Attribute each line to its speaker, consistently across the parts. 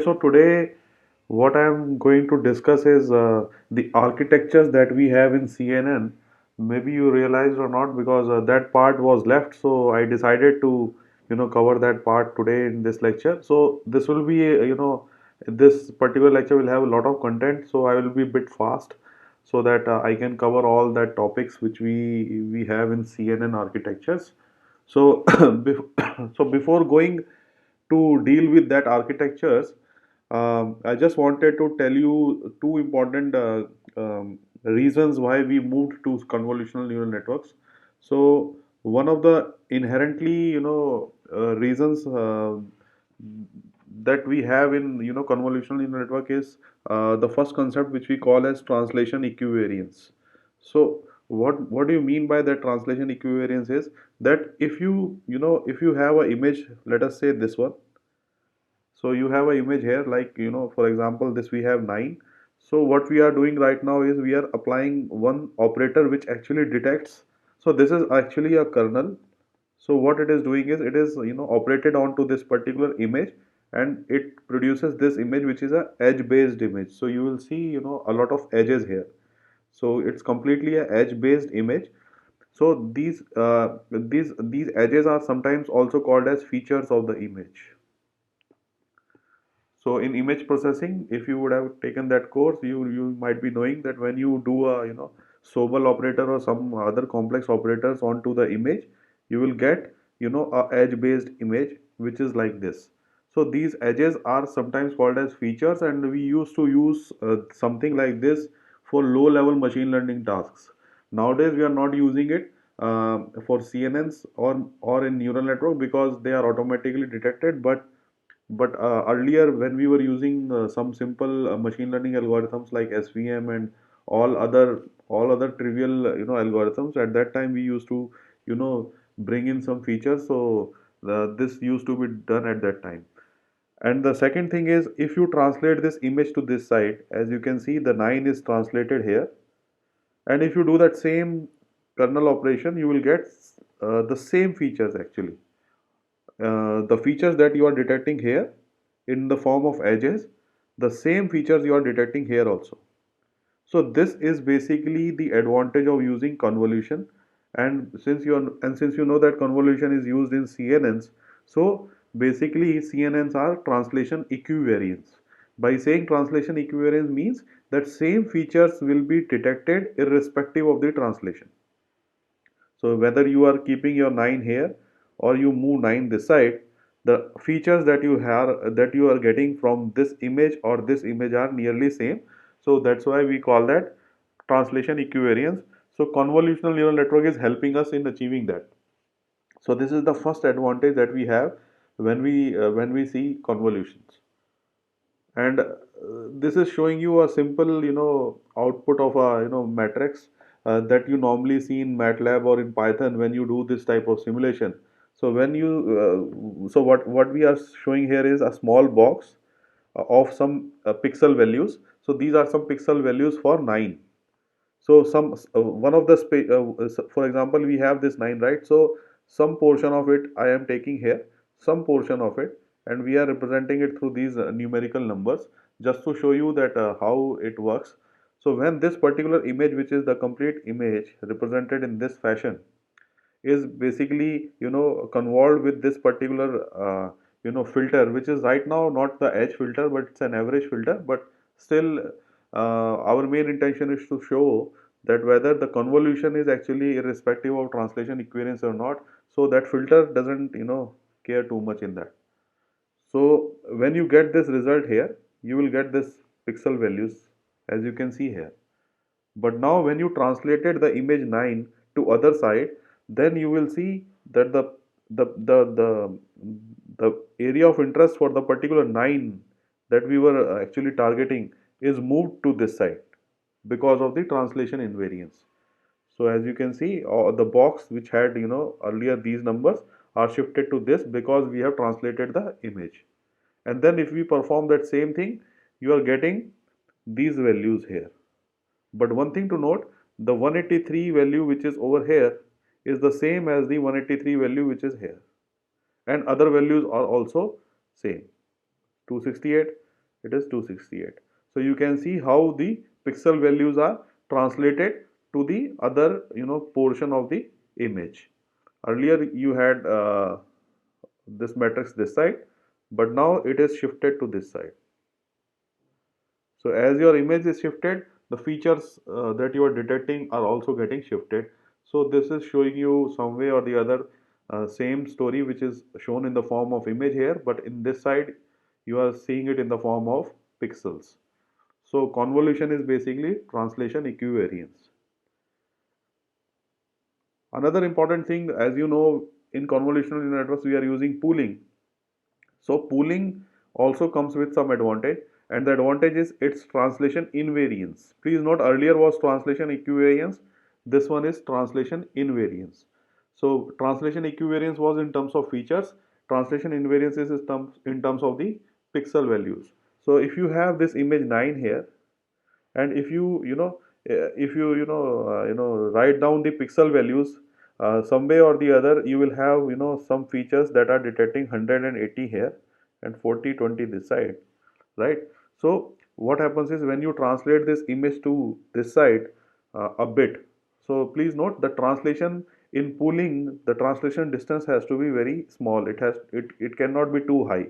Speaker 1: So today, what I'm going to discuss is the architectures that we have in CNN. Maybe you realized or not, because that part was left. So I decided to, cover that part today in this lecture. So this will be, this particular lecture will have a lot of content. So I will be a bit fast, so that I can cover all that topics which we have in CNN architectures. So, so before going to deal with that architectures, I just wanted to tell you two important reasons why we moved to convolutional neural networks. So one of the inherently, reasons that we have in convolutional neural network is the first concept which we call as translation equivariance. So what do you mean by that translation equivariance is that if you have an image, let us say this one. So you have an image here, like, for example, this we have 9. So what we are doing right now is we are applying one operator which actually detects. So this is actually a kernel. So what it is doing is it is, operated onto this particular image, and it produces this image which is a edge based image. So you will see, a lot of edges here. So it's completely a edge based image. So these edges are sometimes also called as features of the image. So in image processing, if you would have taken that course, you might be knowing that when you do a Sobel operator or some other complex operators onto the image, you will get a edge based image which is like this. So these edges are sometimes called as features, and we used to use something like this for low level machine learning tasks. Nowadays we are not using it for CNNs or in neural network, because they are automatically detected. But earlier, when we were using some simple machine learning algorithms like SVM and all other trivial algorithms, at that time we used to bring in some features. So this used to be done at that time. And the second thing is, if you translate this image to this side, as you can see, the 9 is translated here. And if you do that same kernel operation, you will get the same features actually. The features that you are detecting here in the form of edges, the same features you are detecting here also. So this is basically the advantage of using convolution. And since you know that convolution is used in CNNs, so basically CNNs are translation equivariance. By saying translation equivariance means that same features will be detected irrespective of the translation. So whether you are keeping your 9 here or you move 9 this side, the features that you are getting from this image or this image are nearly same. So that's why we call that translation equivariance. So convolutional neural network is helping us in achieving that. So this is the first advantage that we have when we see convolutions. And this is showing you a simple output of a matrix that you normally see in MATLAB or in Python when you do this type of simulation. So when you so what we are showing here is a small box of some pixel values. So these are some pixel values for 9. So some one of the for example, we have this 9, right? So some portion of it I am taking here, some portion of it, and we are representing it through these numerical numbers, just to show you that how it works. So when this particular image, which is the complete image represented in this fashion, is basically convolved with this particular filter, which is right now not the edge filter but it's an average filter. But still, our main intention is to show that whether the convolution is actually irrespective of translation equivariance or not. So that filter doesn't care too much in that. So when you get this result here, you will get this pixel values, as you can see here. But now when you translated the image 9 to other side, then you will see that the the the, the area of interest for the particular 9 that we were actually targeting is moved to this side because of the translation invariance. So as you can see, the box which had earlier these numbers are shifted to this because we have translated the image. And then if we perform that same thing, you are getting these values here. But one thing to note, the 183 value which is over here is the same as the 183 value which is here. And other values are also same. 268, It is 268. So you can see how the pixel values are translated to the other portion of the image. Earlier you had this matrix this side, but now it is shifted to this side. So as your image is shifted, the features that you are detecting are also getting shifted. So this is showing you some way or the other same story which is shown in the form of image here, but in this side you are seeing it in the form of pixels. So convolution is basically translation equivariance. Another important thing, as you know, in convolutional networks we are using pooling. So pooling also comes with some advantage, and the advantage is its translation invariance. Please note, earlier was translation equivariance, this one is translation invariance. So translation equivariance was in terms of features, translation invariance is in terms of the pixel values. So if you have this image 9 here, and if you write down the pixel values, some way or the other you will have some features that are detecting 180 here and 40 20 this side, right? So what happens is when you translate this image to this side a bit, so please note the translation in pooling, the translation distance has to be very small. It cannot be too high.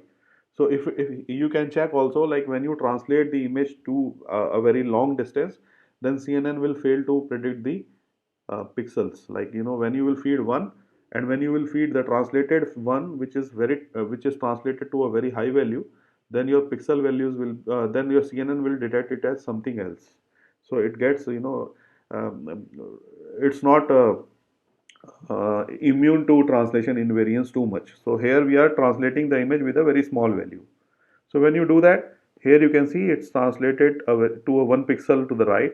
Speaker 1: So if you can check also, like when you translate the image to a very long distance, then CNN will fail to predict the pixels. Like when you will feed one, and when you will feed the translated one which is which is translated to a very high value, then your pixel values will then your CNN will detect it as something else. So it gets um, it's not immune to translation invariance too much. So here we are translating the image with a very small value. So when you do that, here you can see it's translated to a 1 pixel to the right.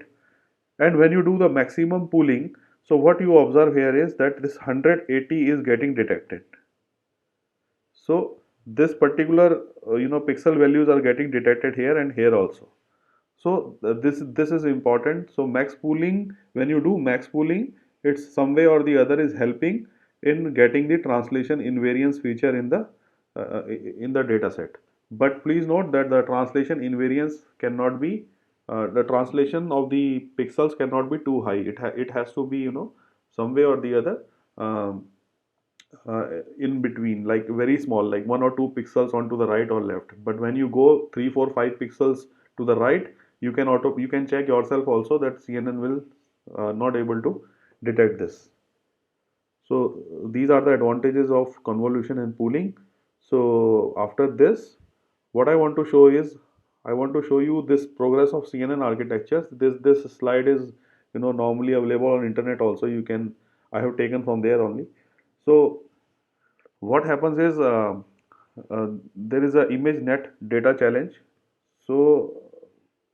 Speaker 1: And when you do the maximum pooling, so what you observe here is that this 180 is getting detected. So this particular pixel values are getting detected here and here also. So this is important. So max pooling, when you do max pooling, it's some way or the other is helping in getting the translation invariance feature in the data set. But please note that the translation invariance cannot be the translation of the pixels cannot be too high. It has to be some way or the other um, in between, like very small, like 1 or 2 pixels onto the right or left. But when you go 3 4 5 pixels to the right, you can check yourself also that CNN will not able to detect this. So these are the advantages of convolution and pooling. So after this, what I want to show is, I want to show you this progress of CNN architectures. This slide is normally available on internet also. You can, I have taken from there only. So what happens is there is a ImageNet data challenge. So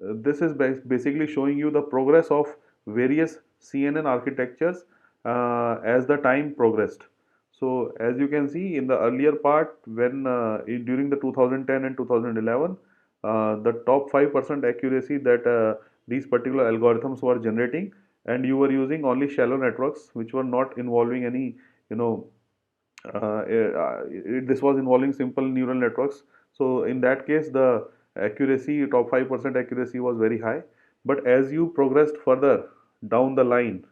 Speaker 1: this is basically showing you the progress of various CNN architectures as the time progressed. So as you can see in the earlier part, when during the 2010 and 2011, the top 5% accuracy that these particular algorithms were generating, and you were using only shallow networks which were not involving any you know this was involving simple neural networks. So in that case, the accuracy, top 5% accuracy was very high. But as you progressed further down the line,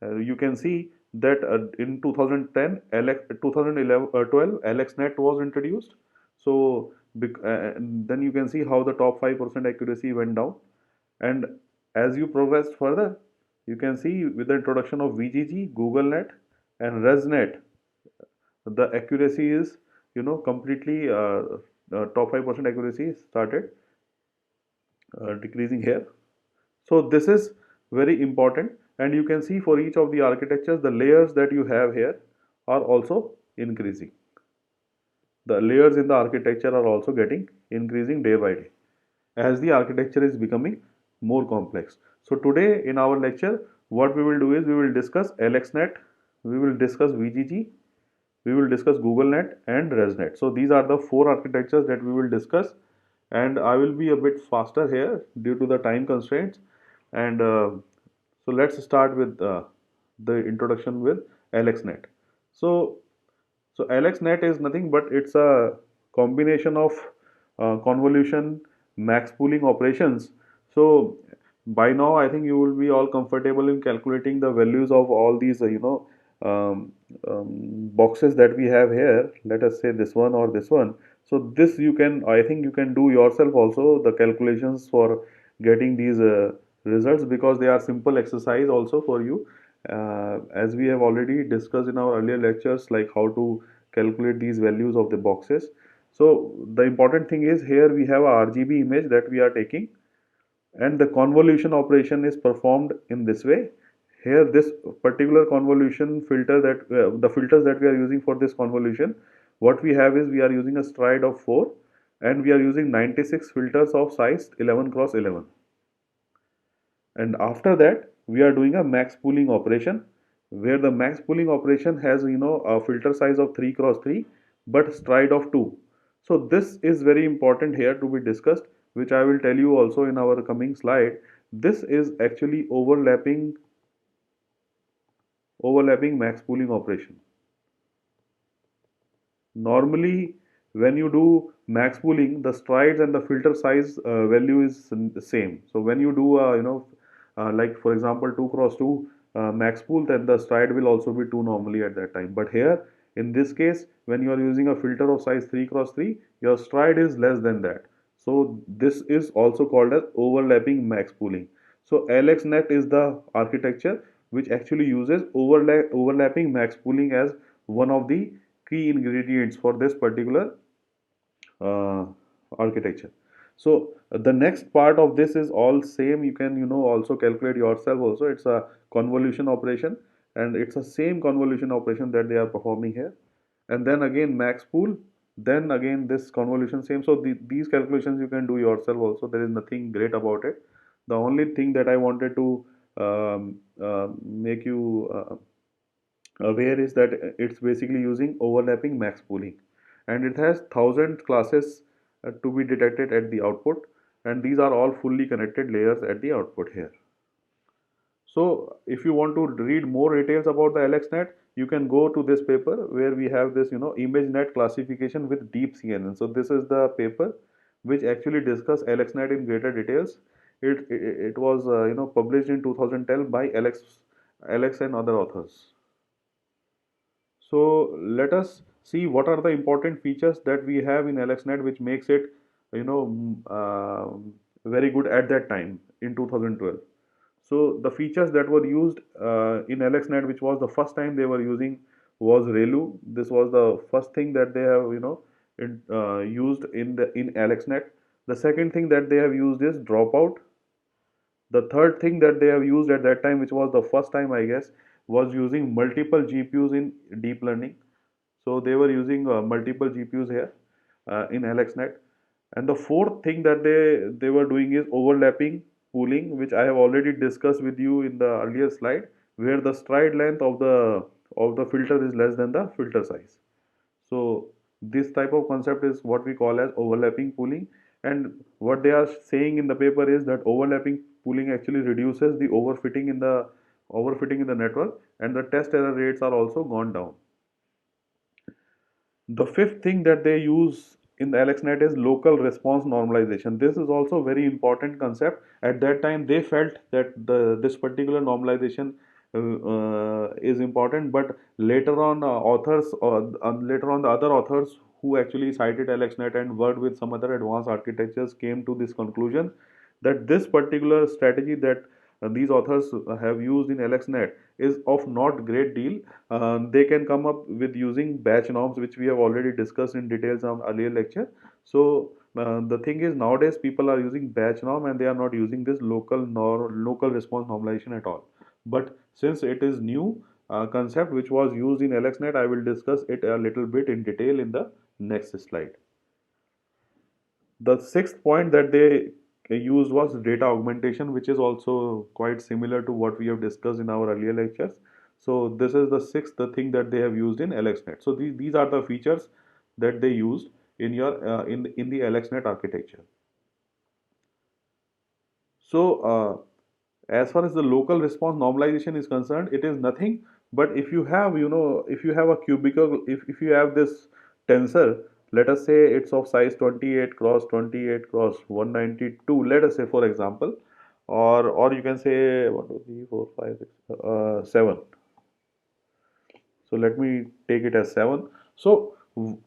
Speaker 1: you can see that in 2010, 2011, 12, AlexNet was introduced. So then you can see how the top 5% accuracy went down. And as you progressed further, you can see with the introduction of VGG, GoogleNet, and ResNet, the accuracy is completely top 5% accuracy started decreasing here. So this is very important, and you can see for each of the architectures the layers that you have here are also increasing. The layers in the architecture are also getting increasing day by day as the architecture is becoming more complex. So today in our lecture, what we will do is we will discuss AlexNet, we will discuss VGG, we will discuss GoogleNet and ResNet. So these are the 4 architectures that we will discuss, and I will be a bit faster here due to the time constraints. And so let's start with the introduction with AlexNet. So AlexNet is nothing but it's a combination of convolution max pooling operations. So by now I think you will be all comfortable in calculating the values of all these um, boxes that we have here. Let us say this one or this one. So this you can, I think you can do yourself also the calculations for getting these results, because they are simple exercise also for you, as we have already discussed in our earlier lectures, like how to calculate these values of the boxes. So the important thing is, here we have a RGB image that we are taking, and the convolution operation is performed in this way. Here this particular convolution filter, that the filters that we are using for this convolution, what we have is, we are using a stride of 4, and we are using 96 filters of size 11 cross 11. And after that we are doing a max pooling operation, where the max pooling operation has a filter size of 3 cross 3 but stride of 2. So this is very important here to be discussed, which I will tell you also in our coming slide. This is actually overlapping max pooling operation. Normally, when you do max pooling, the strides and the filter size value is the same. So when you do like for example 2 cross 2 max pool, then the stride will also be 2 normally at that time. But here in this case, when you are using a filter of size 3 cross 3, your stride is less than that. So this is also called as overlapping max pooling. So AlexNet is the architecture which actually uses overlapping max pooling as one of the key ingredients for this particular uh, architecture. So the next part of this is all same. You can also calculate yourself also. It's a convolution operation, and it's the same convolution operation that they are performing here. And then again max pool, then again this convolution same. So these calculations you can do yourself also. There is nothing great about it. The only thing that I wanted to make you aware is that it's basically using overlapping max pooling, and it has 1000 classes to be detected at the output, and these are all fully connected layers at the output here. So if you want to read more details about the AlexNet, you can go to this paper where we have this ImageNet classification with deep CNN. So this is the paper which actually discuss AlexNet in greater details. It was published in 2010 by Alex and other authors. So let us see what are the important features that we have in AlexNet which makes it, very good at that time in 2012. So the features that were used in AlexNet, which was the first time they were using, was ReLU. This was the first thing that they have, used in AlexNet. The second thing that they have used is dropout. The third thing that they have used at that time, which was the first time I guess, was using multiple GPUs in deep learning. So they were using multiple GPUs here in AlexNet. And the fourth thing that they were doing is overlapping pooling, which I have already discussed with you in the earlier slide, where the stride length of the filter is less than the filter size. So this type of concept is what we call as overlapping pooling. And what they are saying in the paper is that overlapping pooling actually reduces the overfitting in the network, and the test error rates are also gone down. The fifth thing that they use in the AlexNet is local response normalization. This is also a very important concept. At that time, they felt that this particular normalization is important, but later on, later on the other authors who actually cited AlexNet and worked with some other advanced architectures came to this conclusion that this particular strategy that these authors have used in AlexNet is of not great deal. They can come up with using batch norms, which we have already discussed in details on earlier lecture. So the thing is, nowadays people are using batch norm and they are not using this local response normalization at all. But since it is new concept which was used in AlexNet, I will discuss it a little bit in detail in the next slide. The sixth point that they used was data augmentation, which is also quite similar to what we have discussed in our earlier lectures. So this is the sixth thing that they have used in AlexNet. So these are the features that they used in your in the AlexNet architecture. So as far as the local response normalization is concerned, it is nothing but if you have, if you have a cubicle, if you have this tensor, let us say it's of size 28 cross 28 cross 192, let us say, for example, or you can say 1 2 3 4 5 6 7. So let me take it as 7. So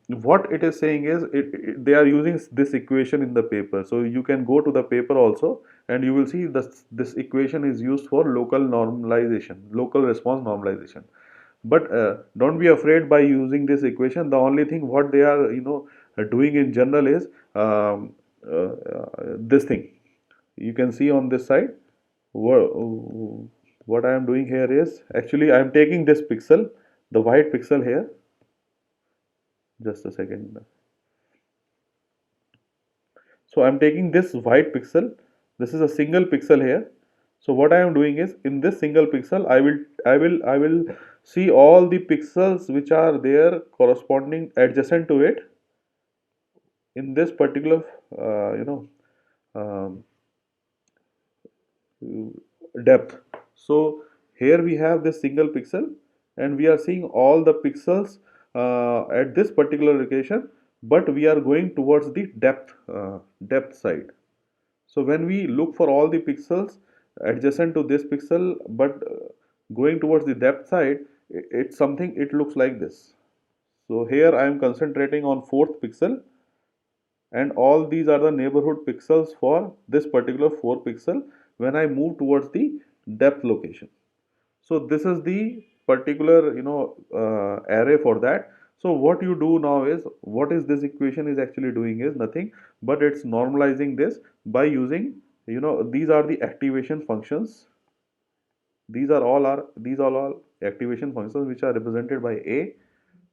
Speaker 1: what it is saying is they are using this equation in the paper. So you can go to the paper also, and you will see this equation is used for local normalization, local response normalization. But don't be afraid by using this equation. The only thing what they are doing in general is this thing. You can see on this side. What I am doing here is actually I am taking this pixel, the white pixel here. Just a second. So I'm taking this white pixel. This is a single pixel here. So what I am doing is in this single pixel, I will see all the pixels which are there corresponding adjacent to it in this particular um, depth. So here we have this single pixel, and we are seeing all the pixels at this particular location, but we are going towards the depth side. So when we look for all the pixels adjacent to this pixel, but going towards the depth side, it's something, it looks like this. So here I am concentrating on fourth pixel, and all these are the neighborhood pixels for this particular 4 pixel when I move towards the depth location. So this is the particular array for that. So what you do now is, what is this equation is actually doing is nothing but it's normalizing this by using, these are the activation functions. These all are activation functions which are represented by a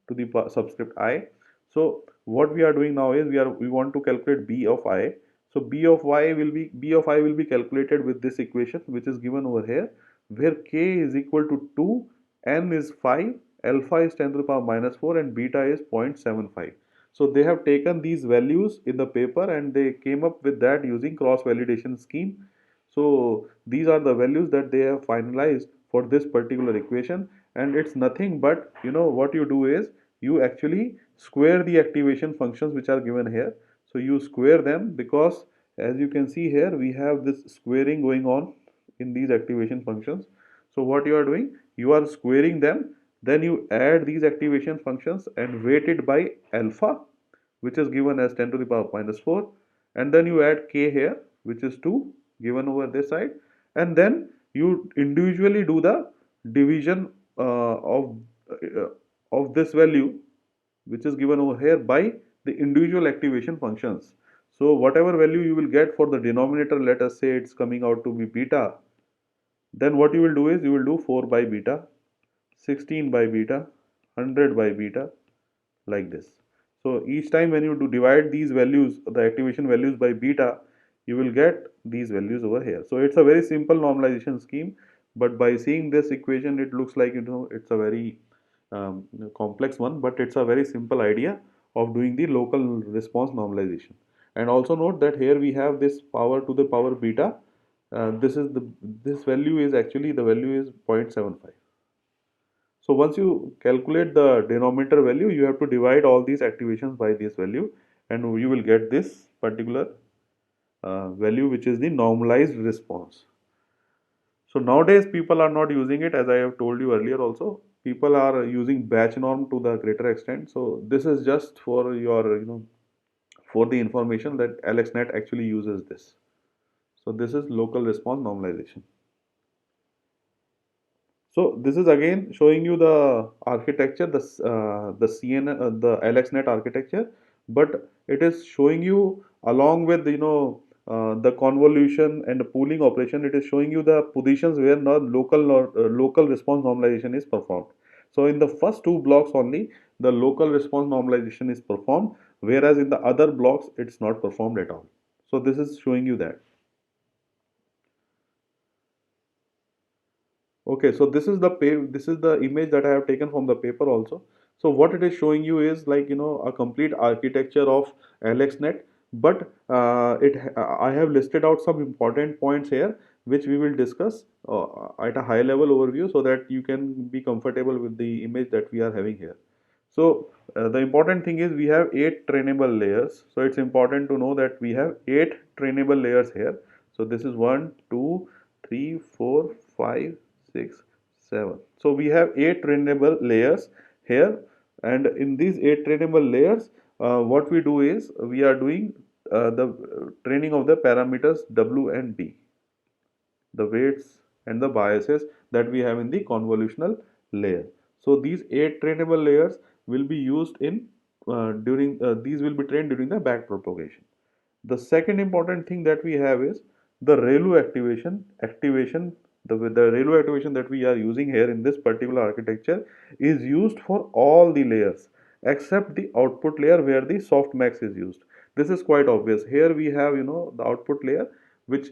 Speaker 1: to the subscript I. So what we are doing now is we want to calculate b of I. So b of I will be calculated with this equation which is given over here, where k is equal to 2, n is 5, alpha is 10 to the power minus 4, and beta is 0.75. So they have taken these values in the paper and they came up with that using cross validation scheme. So these are the values that they have finalized for this particular equation, and it's nothing but, what you do is you actually square the activation functions which are given here. So you square them, because as you can see here we have this squaring going on in these activation functions. So what you are doing, you are squaring them, then you add these activation functions and weight it by alpha, which is given as 10 to the power minus 4, and then you add k here, which is 2, given over this side, and then you individually do the division of this value which is given over here by the individual activation functions. So whatever value you will get for the denominator, let us say it's coming out to be beta, then what you will do is you will do 4 by beta, 16 by beta, 100 by beta, like this. So each time when you do divide these values, the activation values, by beta, you will get these values over here. So it's a very simple normalization scheme, but by seeing this equation it looks like it's a very complex one, but it's a very simple idea of doing the local response normalization. And also note that here we have this power to the power beta. This value is actually, the value is 0.75. So once you calculate the denominator value, you have to divide all these activations by this value, and you will get this particular value, which is the normalized response. So nowadays people are not using it, as I have told you earlier also. People are using batch norm to the greater extent. So this is just for your, for the information that AlexNet actually uses this. So this is local response normalization. So this is again showing you the architecture, the AlexNet architecture, but it is showing you along with the convolution and the pooling operation. It is showing you the positions where local response normalization is performed. So in the first two blocks only, the local response normalization is performed, whereas in the other blocks it's not performed at all. So this is showing you that. Okay, so this is the image that I have taken from the paper also. So what it is showing you is like a complete architecture of AlexNet, but I have listed out some important points here which we will discuss at a high level overview so that you can be comfortable with the image that we are having here. So the important thing is we have 8 trainable layers. So it's important to know that we have 8 trainable layers here. So this is 1, 2, 3, 4, 5, 6, 7. So we have 8 trainable layers here, and in these 8 trainable layers, what we do is we are doing the training of the parameters W and B, the weights and the biases that we have in the convolutional layer. So these 8 trainable layers will be used in during these will be trained during the back propagation. The second important thing that we have is the ReLU activation. The ReLU activation that we are using here in this particular architecture is used for all the layers except the output layer where the softmax is used. This is quite obvious. Here we have the output layer which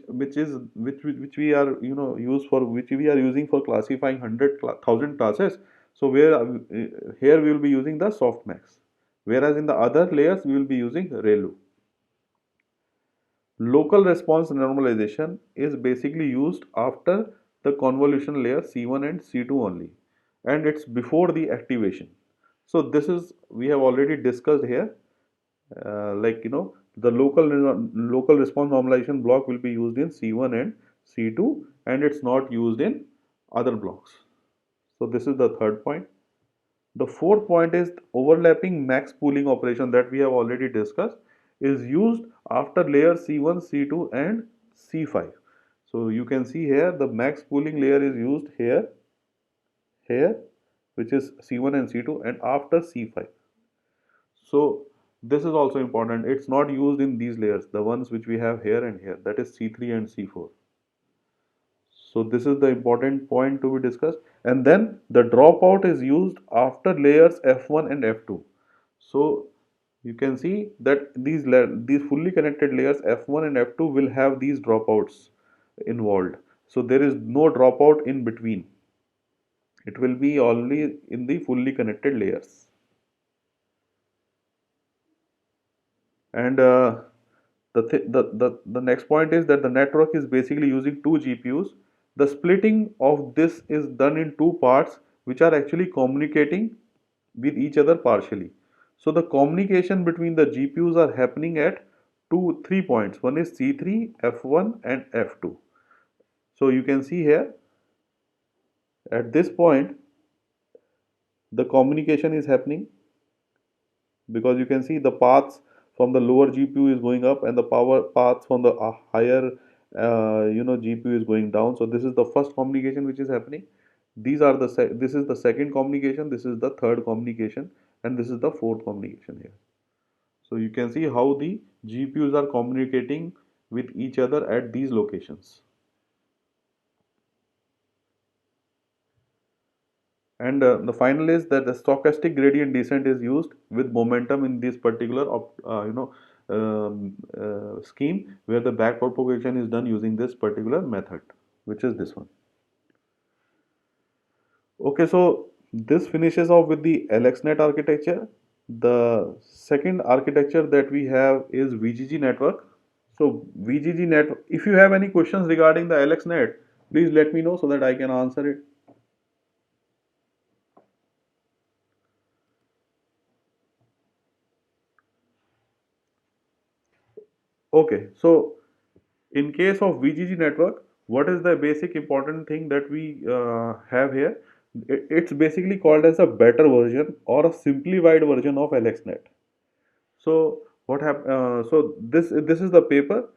Speaker 1: we are use for which we are using for classifying 100,000 classes. So where here we will be using the softmax, whereas in the other layers we will be using ReLU. Local response normalization is basically used after the convolution layer C1 and C2 only, and it's before the activation. So this is we have already discussed here, the local response normalization block will be used in C1 and C2, and it's not used in other blocks. So this is the third point. The fourth point is overlapping max pooling operation that we have already discussed is used after layer C1, C2 and C5. So you can see here the max pooling layer is used here, which is C1 and C2, and after C5. So this is also important. It's not used in these layers, the ones which we have here and here, that is C3 and C4. So this is the important point to be discussed. And then the dropout is used after layers F1 and F2. So you can see that these fully connected layers F1 and F2 will have these dropouts involved. So there is no dropout in between. It will be only in the fully connected layers. And the next point is that the network is basically using two GPUs. The splitting of this is done in two parts which are actually communicating with each other partially. So the communication between the GPUs are happening at 3 points. One is C3, F1 and F2. So you can see here at this point the communication is happening, because you can see the paths from the lower GPU is going up and the power paths from the higher GPU is going down. So this is the first communication which is happening. This is the second communication, this is the third communication, and this is the fourth communication here. So you can see how the GPUs are communicating with each other at these locations. And the final is that the stochastic gradient descent is used with momentum in this particular scheme, where the back propagation is done using this particular method, which is this one. Okay, so this finishes off with the AlexNet architecture. The second architecture that we have is VGG network. So VGG net, if you have any questions regarding the AlexNet, please let me know so that I can answer it. Okay, so in case of VGG network, what is the basic important thing that we have here? It's basically called as a better version or a simplified version of AlexNet. So what happened? So this is the paper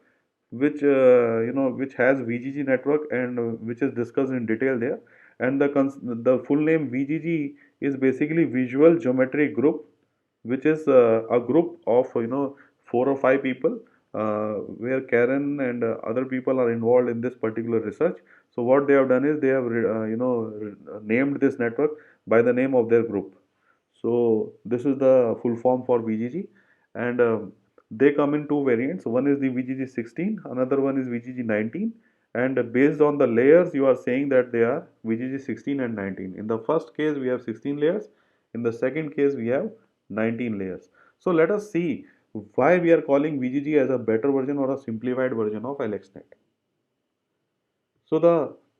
Speaker 1: which which has VGG network, and which is discussed in detail there. And the full name VGG is basically Visual Geometry Group, which is a group of 4 or 5 people, where Karen and other people are involved in this particular research. So what they have done is they have named this network by the name of their group. So this is the full form for VGG, and they come in two variants. One is the VGG 16, another one is VGG 19, and based on the layers you are saying that they are VGG 16 and 19. In the first case we have 16 layers, in the second case we have 19 layers. So let us see why we are calling VGG as a better version or a simplified version of AlexNet. So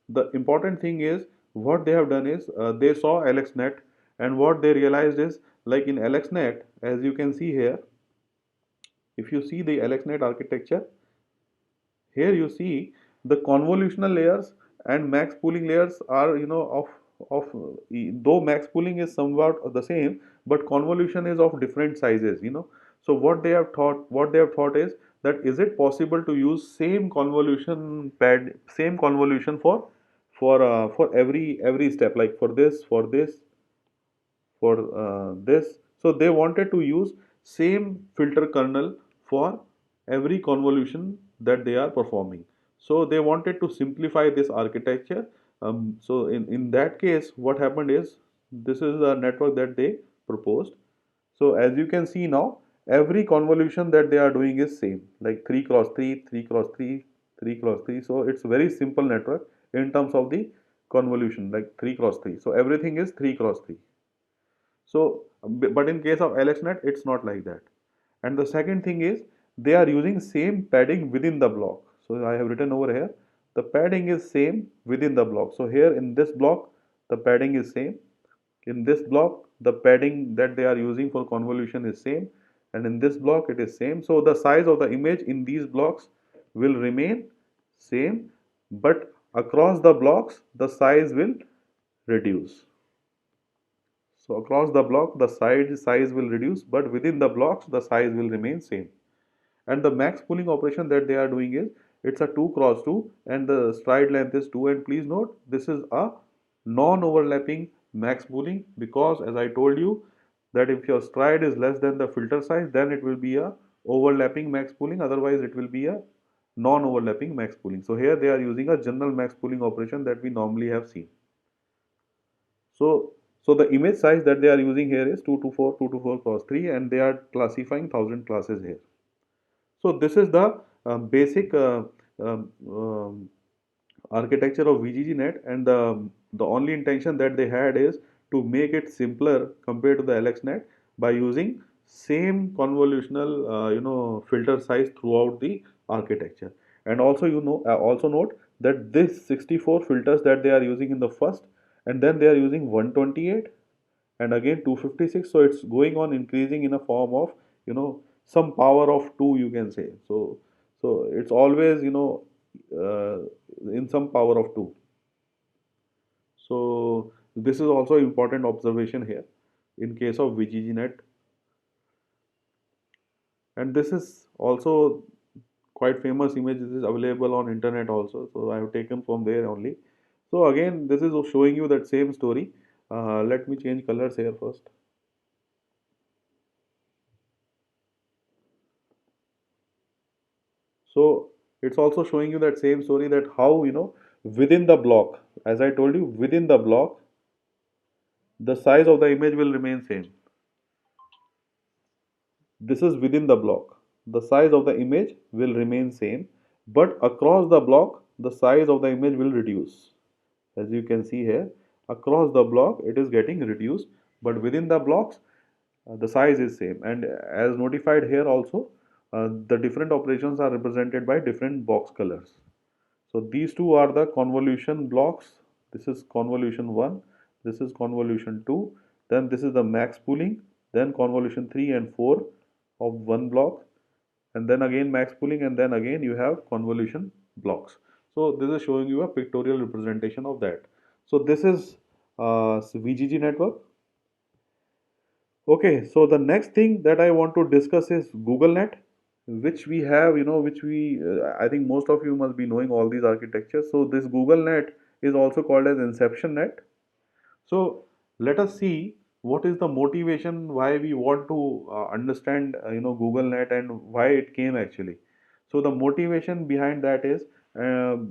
Speaker 1: the important thing is what they have done is they saw AlexNet And what they realized is, like in AlexNet, as you can see here, if you see the AlexNet architecture, here you see the convolutional layers and max pooling layers are, though max pooling is somewhat the same, but convolution is of different sizes. So what they have thought is that is it possible to use same convolution pad, same convolution for every step, like for this. So they wanted to use same filter kernel for every convolution that they are performing. So they wanted to simplify this architecture. So in that case, what happened is this is the network that they proposed. So as you can see now, every convolution that they are doing is same, like 3 cross 3, 3 cross 3, 3 cross 3. So it's very simple network in terms of the convolution, like 3 cross 3. So everything is 3 cross 3. So, but in case of AlexNet, it's not like that. And the second thing is they are using same padding within the block. So I have written over here, the padding is same within the block. So here in this block, the padding is same. In this block, the padding that they are using for convolution is same. And in this block, it is same. So the size of the image in these blocks will remain same, but across the blocks, the size will reduce. So across the block, the size will reduce, but within the blocks, the size will remain same. And the max pooling operation that they are doing is, it's a 2 cross 2 and the stride length is 2. And please note, this is a non-overlapping max pooling, because as I told you that if your stride is less than the filter size, then it will be a overlapping max pooling. Otherwise, it will be a non-overlapping max pooling. So here they are using a general max pooling operation that we normally have seen. So the image size that they are using here is 224 cross 3, and they are classifying 1000 classes here. So this is the basic um, um, architecture of VGGNet, and the only intention that they had is to make it simpler compared to the AlexNet by using same convolutional filter size throughout the architecture. And also also note that this 64 filters that they are using in the first, and then they are using 128 and again 256. So it's going on increasing in a form of some power of 2, you can say. So it's always uh, in some power of 2. So this is also important observation here in case of VGGNet. And this is also quite famous image. This is available on internet also, so I have taken from there only. So again, this is showing you that same story. Let me change colors here first. So it's also showing you that same story, that how within the block, as I told you, within the block, the size of the image will remain same. This is within the block. The size of the image will remain same, but across the block, the size of the image will reduce. As you can see here, across the block, it is getting reduced, but within the blocks, the size is same. And as notified here also, the different operations are represented by different box colors. So these two are the convolution blocks. This is convolution 1, this is convolution 2, then this is the max pooling, then convolution 3 and 4 of one block, and then again max pooling, and then again you have convolution blocks. So this is showing you a pictorial representation of that. So this is VGG network. Okay, so the next thing that I want to discuss is GoogleNet, which we have, I think most of you must be knowing all these architectures. So this GoogleNet is also called as Inception Net. So let us see what is the motivation why we want to understand, GoogleNet and why it came actually. So the motivation behind that is,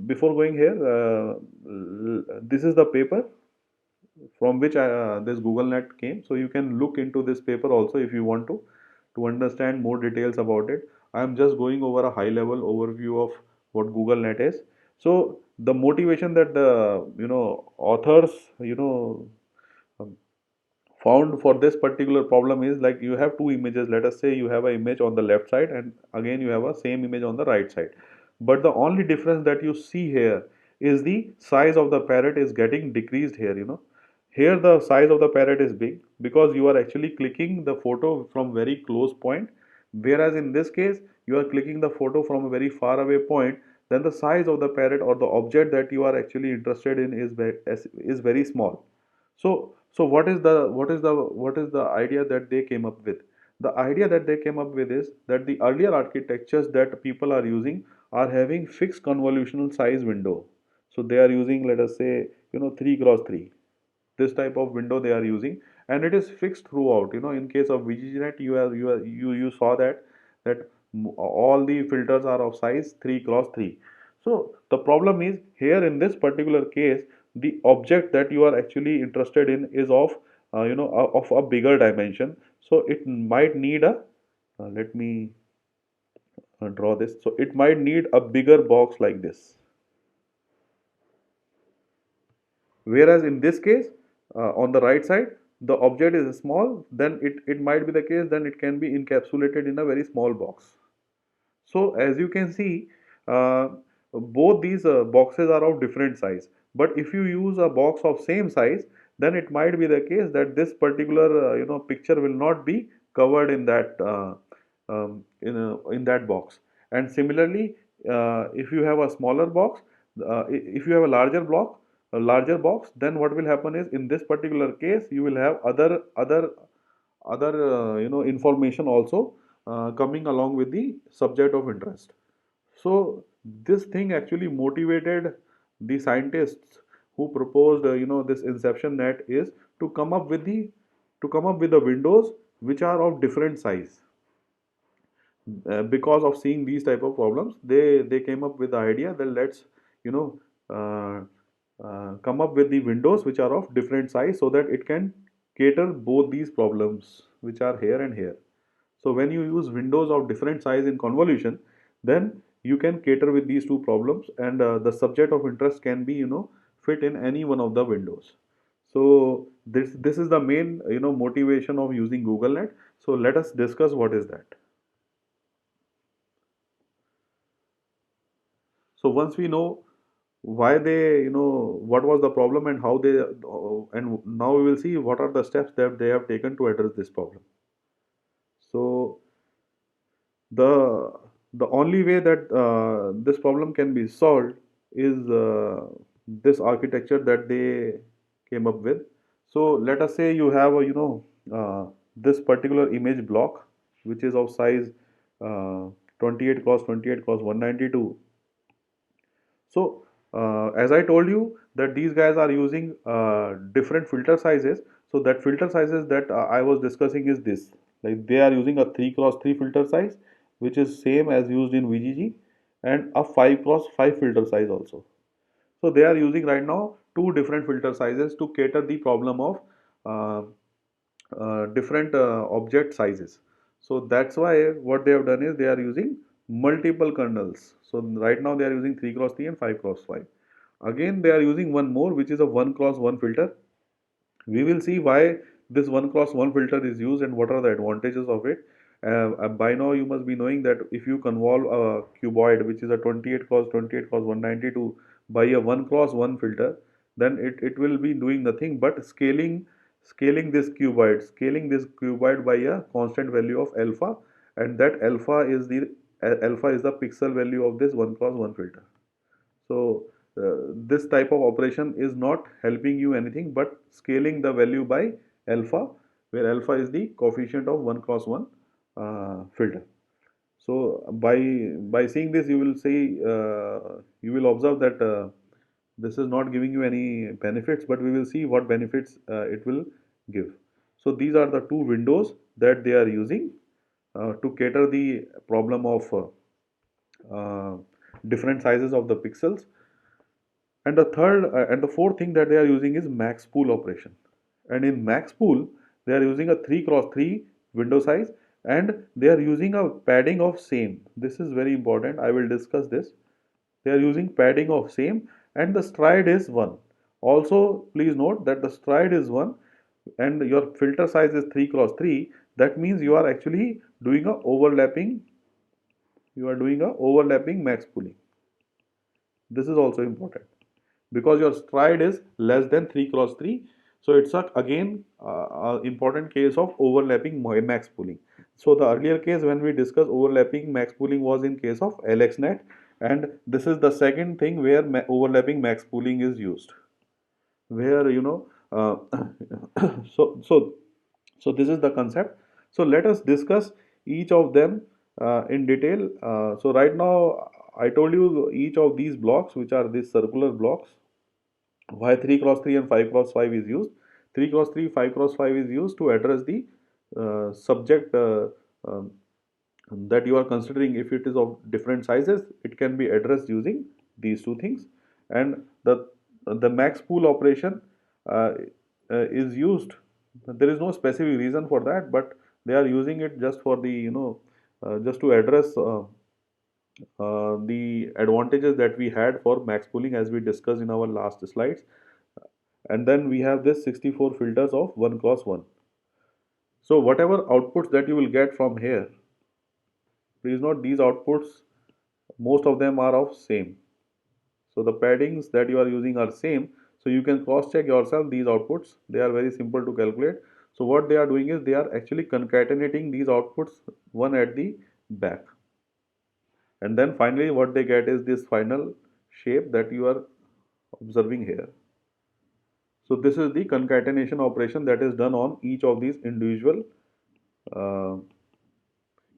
Speaker 1: before going here, this is the paper from which this GoogleNet came. So you can look into this paper also if you want to understand more details about it. I am just going over a high level overview of what GoogleNet is. So the motivation that the authors um, found for this particular problem is, like, you have two images. Let us say you have an image on the left side, and again you have a same image on the right side, but the only difference that you see here is the size of the parrot is getting decreased here. Here the size of the parrot is big because you are actually clicking the photo from very close point, whereas in this case you are clicking the photo from a very far away point. Then the size of the parrot or the object that you are actually interested in is very small. So what is the idea that they came up with? The idea that they came up with is that the earlier architectures that people are using are having fixed convolutional size window. So they are using, let us say, 3 cross 3. This type of window they are using, and it is fixed throughout. In case of VGGNet, you saw that all the filters are of size 3 cross 3. So the problem is here in this particular case, the object that you are actually interested in is of a bigger dimension. So it might need a let me draw this. So it might need a bigger box like this. Whereas in this case, on the right side, the object is small, then it might be the case, then it can be encapsulated in a very small box. So as you can see, uh, both these boxes are of different size. But if you use a box of same size, then it might be the case that this particular picture will not be covered in that box. And similarly, if you have a smaller box, if you have a larger box, then what will happen is in this particular case you will have other information also coming along with the subject of interest. So this thing actually motivated the scientists who proposed this inception net is to come up with the windows which are of different size. Because of seeing these type of problems, they came up with the idea that let's you know uh, come up with the windows which are of different size so that it can cater both these problems which are here and here. So when you use windows of different size in convolution, then you can cater with these two problems, and the subject of interest can be fit in any one of the windows. So this is the main motivation of using GoogleNet. So let us discuss what is that. So once we know why they, what was the problem and how they, and now we will see what are the steps that they have taken to address this problem. So the the only way that this problem can be solved is this architecture that they came up with. So let us say you have this particular image block which is of size 28 cross 28 cross 192. So, as I told you that these guys are using different filter sizes. So that filter sizes that I was discussing is this. Like they are using a 3 cross 3 filter size, which is same as used in VGG, and a 5 cross 5 filter size also. So they are using right now two different filter sizes to cater the problem of uh, different object sizes. So that's why what they have done is they are using multiple kernels. So right now they are using 3 cross 3 and 5 cross 5. Again they are using one more, which is a 1 cross 1 filter. We will see why this 1 cross 1 filter is used and what are the advantages of it. By now you must be knowing that if you convolve a cuboid which is a 28 cross 28 cross 192 by a 1 cross 1 filter, then it will be doing nothing but scaling this cuboid by a constant value of alpha, and that alpha is the pixel value of this 1 cross 1 filter. So this type of operation is not helping you anything but scaling the value by alpha, where alpha is the coefficient of 1 cross 1 filter. So by seeing this, you will observe that this is not giving you any benefits, but we will see what benefits it will give. So these are the two windows that they are using to cater the problem of uh, different sizes of the pixels. And the third and the fourth thing that they are using is max pool operation. And in max pool, they are using a 3 cross 3 window size, and they are using a padding of same. This is very important. I will discuss this. They are using padding of same, and the stride is 1. Also, please note that the stride is 1 and your filter size is 3 cross 3. That means you are actually doing a overlapping, max pooling. This is also important because your stride is less than 3 cross 3. So it's again important case of overlapping max pooling. So the earlier case when we discussed overlapping max pooling was in case of AlexNet, and this is the second thing where overlapping max pooling is used, where so so so this is the concept. So let us discuss each of them in detail. So right now I told you each of these blocks, which are these circular blocks, why 3 cross 3 and 5 cross 5 is used. 3 cross 3, 5 cross 5 is used to address the subject um, that you are considering. If it is of different sizes, it can be addressed using these two things. And the max pool operation is used. There is no specific reason for that, but they are using it just for the just to address the advantages that we had for max pooling, as we discussed in our last slides. And then we have this 64 filters of 1 cross 1. So whatever outputs that you will get from here, please note these outputs, most of them are of same. So the paddings that you are using are same. So you can cross check yourself these outputs. They are very simple to calculate. So what they are doing is they are actually concatenating these outputs one at the back. And then finally what they get is this final shape that you are observing here. So this is the concatenation operation that is done on each of these individual uh,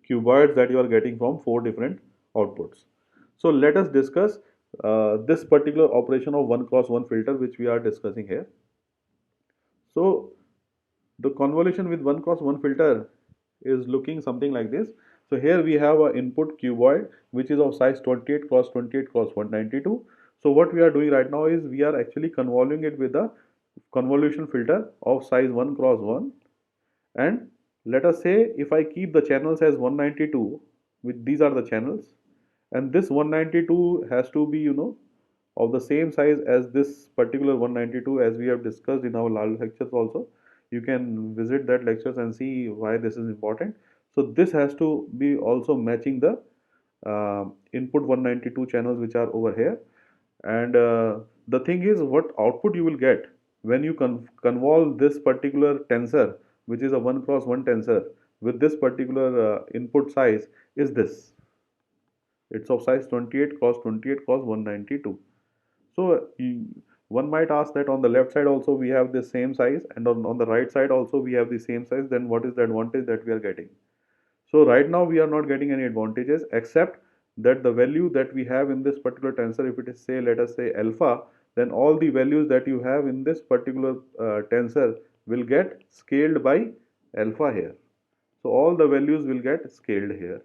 Speaker 1: cuboids that you are getting from 4 different outputs. So let us discuss this particular operation of 1 cross 1 filter which we are discussing here. So the convolution with 1 cross 1 filter is looking something like this. So here we have an input cuboid which is of size 28 cross 28 cross 192. So what we are doing right now is we are actually convolving it with a convolution filter of size 1 cross 1. And let us say if I keep the channels as 192, with these are the channels, and this 192 has to be of the same size as this particular 192, as we have discussed in our last lectures also. You can visit that lectures and see why this is important. So this has to be also matching the input 192 channels which are over here. And the thing is, what output you will get when you convolve this particular tensor, which is a 1 cross 1 tensor, with this particular input size, is this. It's of size 28 cross 28 cross 192. So one might ask that on the left side also we have the same size, and on the right side also we have the same size. Then what is the advantage that we are getting? So right now we are not getting any advantages, except that the value that we have in this particular tensor, if it is say, let us say alpha, then all the values that you have in this particular tensor will get scaled by alpha here. So all the values will get scaled here.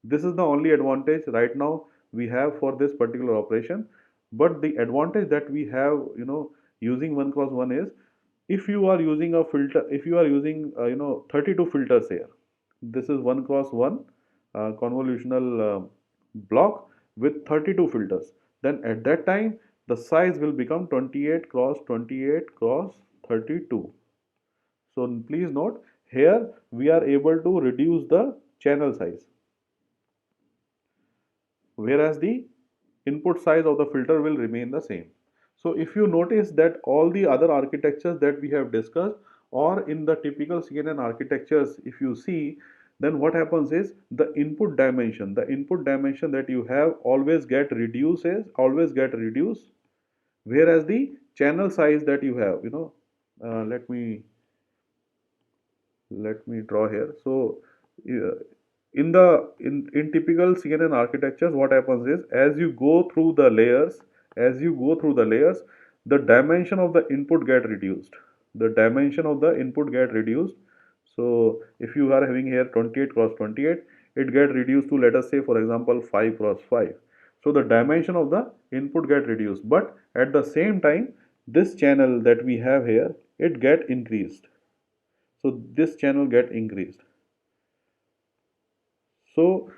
Speaker 1: This is the only advantage right now we have for this particular operation. But the advantage that we have, using 1 cross 1 is, if you are using a filter, if you are using 32 filters here, this is 1 cross 1 convolutional block with 32 filters, then at that time the size will become 28 cross 28 cross 32. So please note, here we are able to reduce the channel size, whereas the input size of the filter will remain the same. So if you notice that all the other architectures that we have discussed, or in the typical CNN architectures, if you see, then what happens is the input dimension that you have always get reduced, whereas the channel size that you have, let me draw here. So uh, in typical CNN architectures, what happens is, as you go through the layers, the dimension of the input get reduced. So if you are having here 28 cross 28, it get reduced to, let us say for example, 5 cross 5. So the dimension of the input get reduced, but at the same time this channel that we have here, it get increased. So this channel get increased. So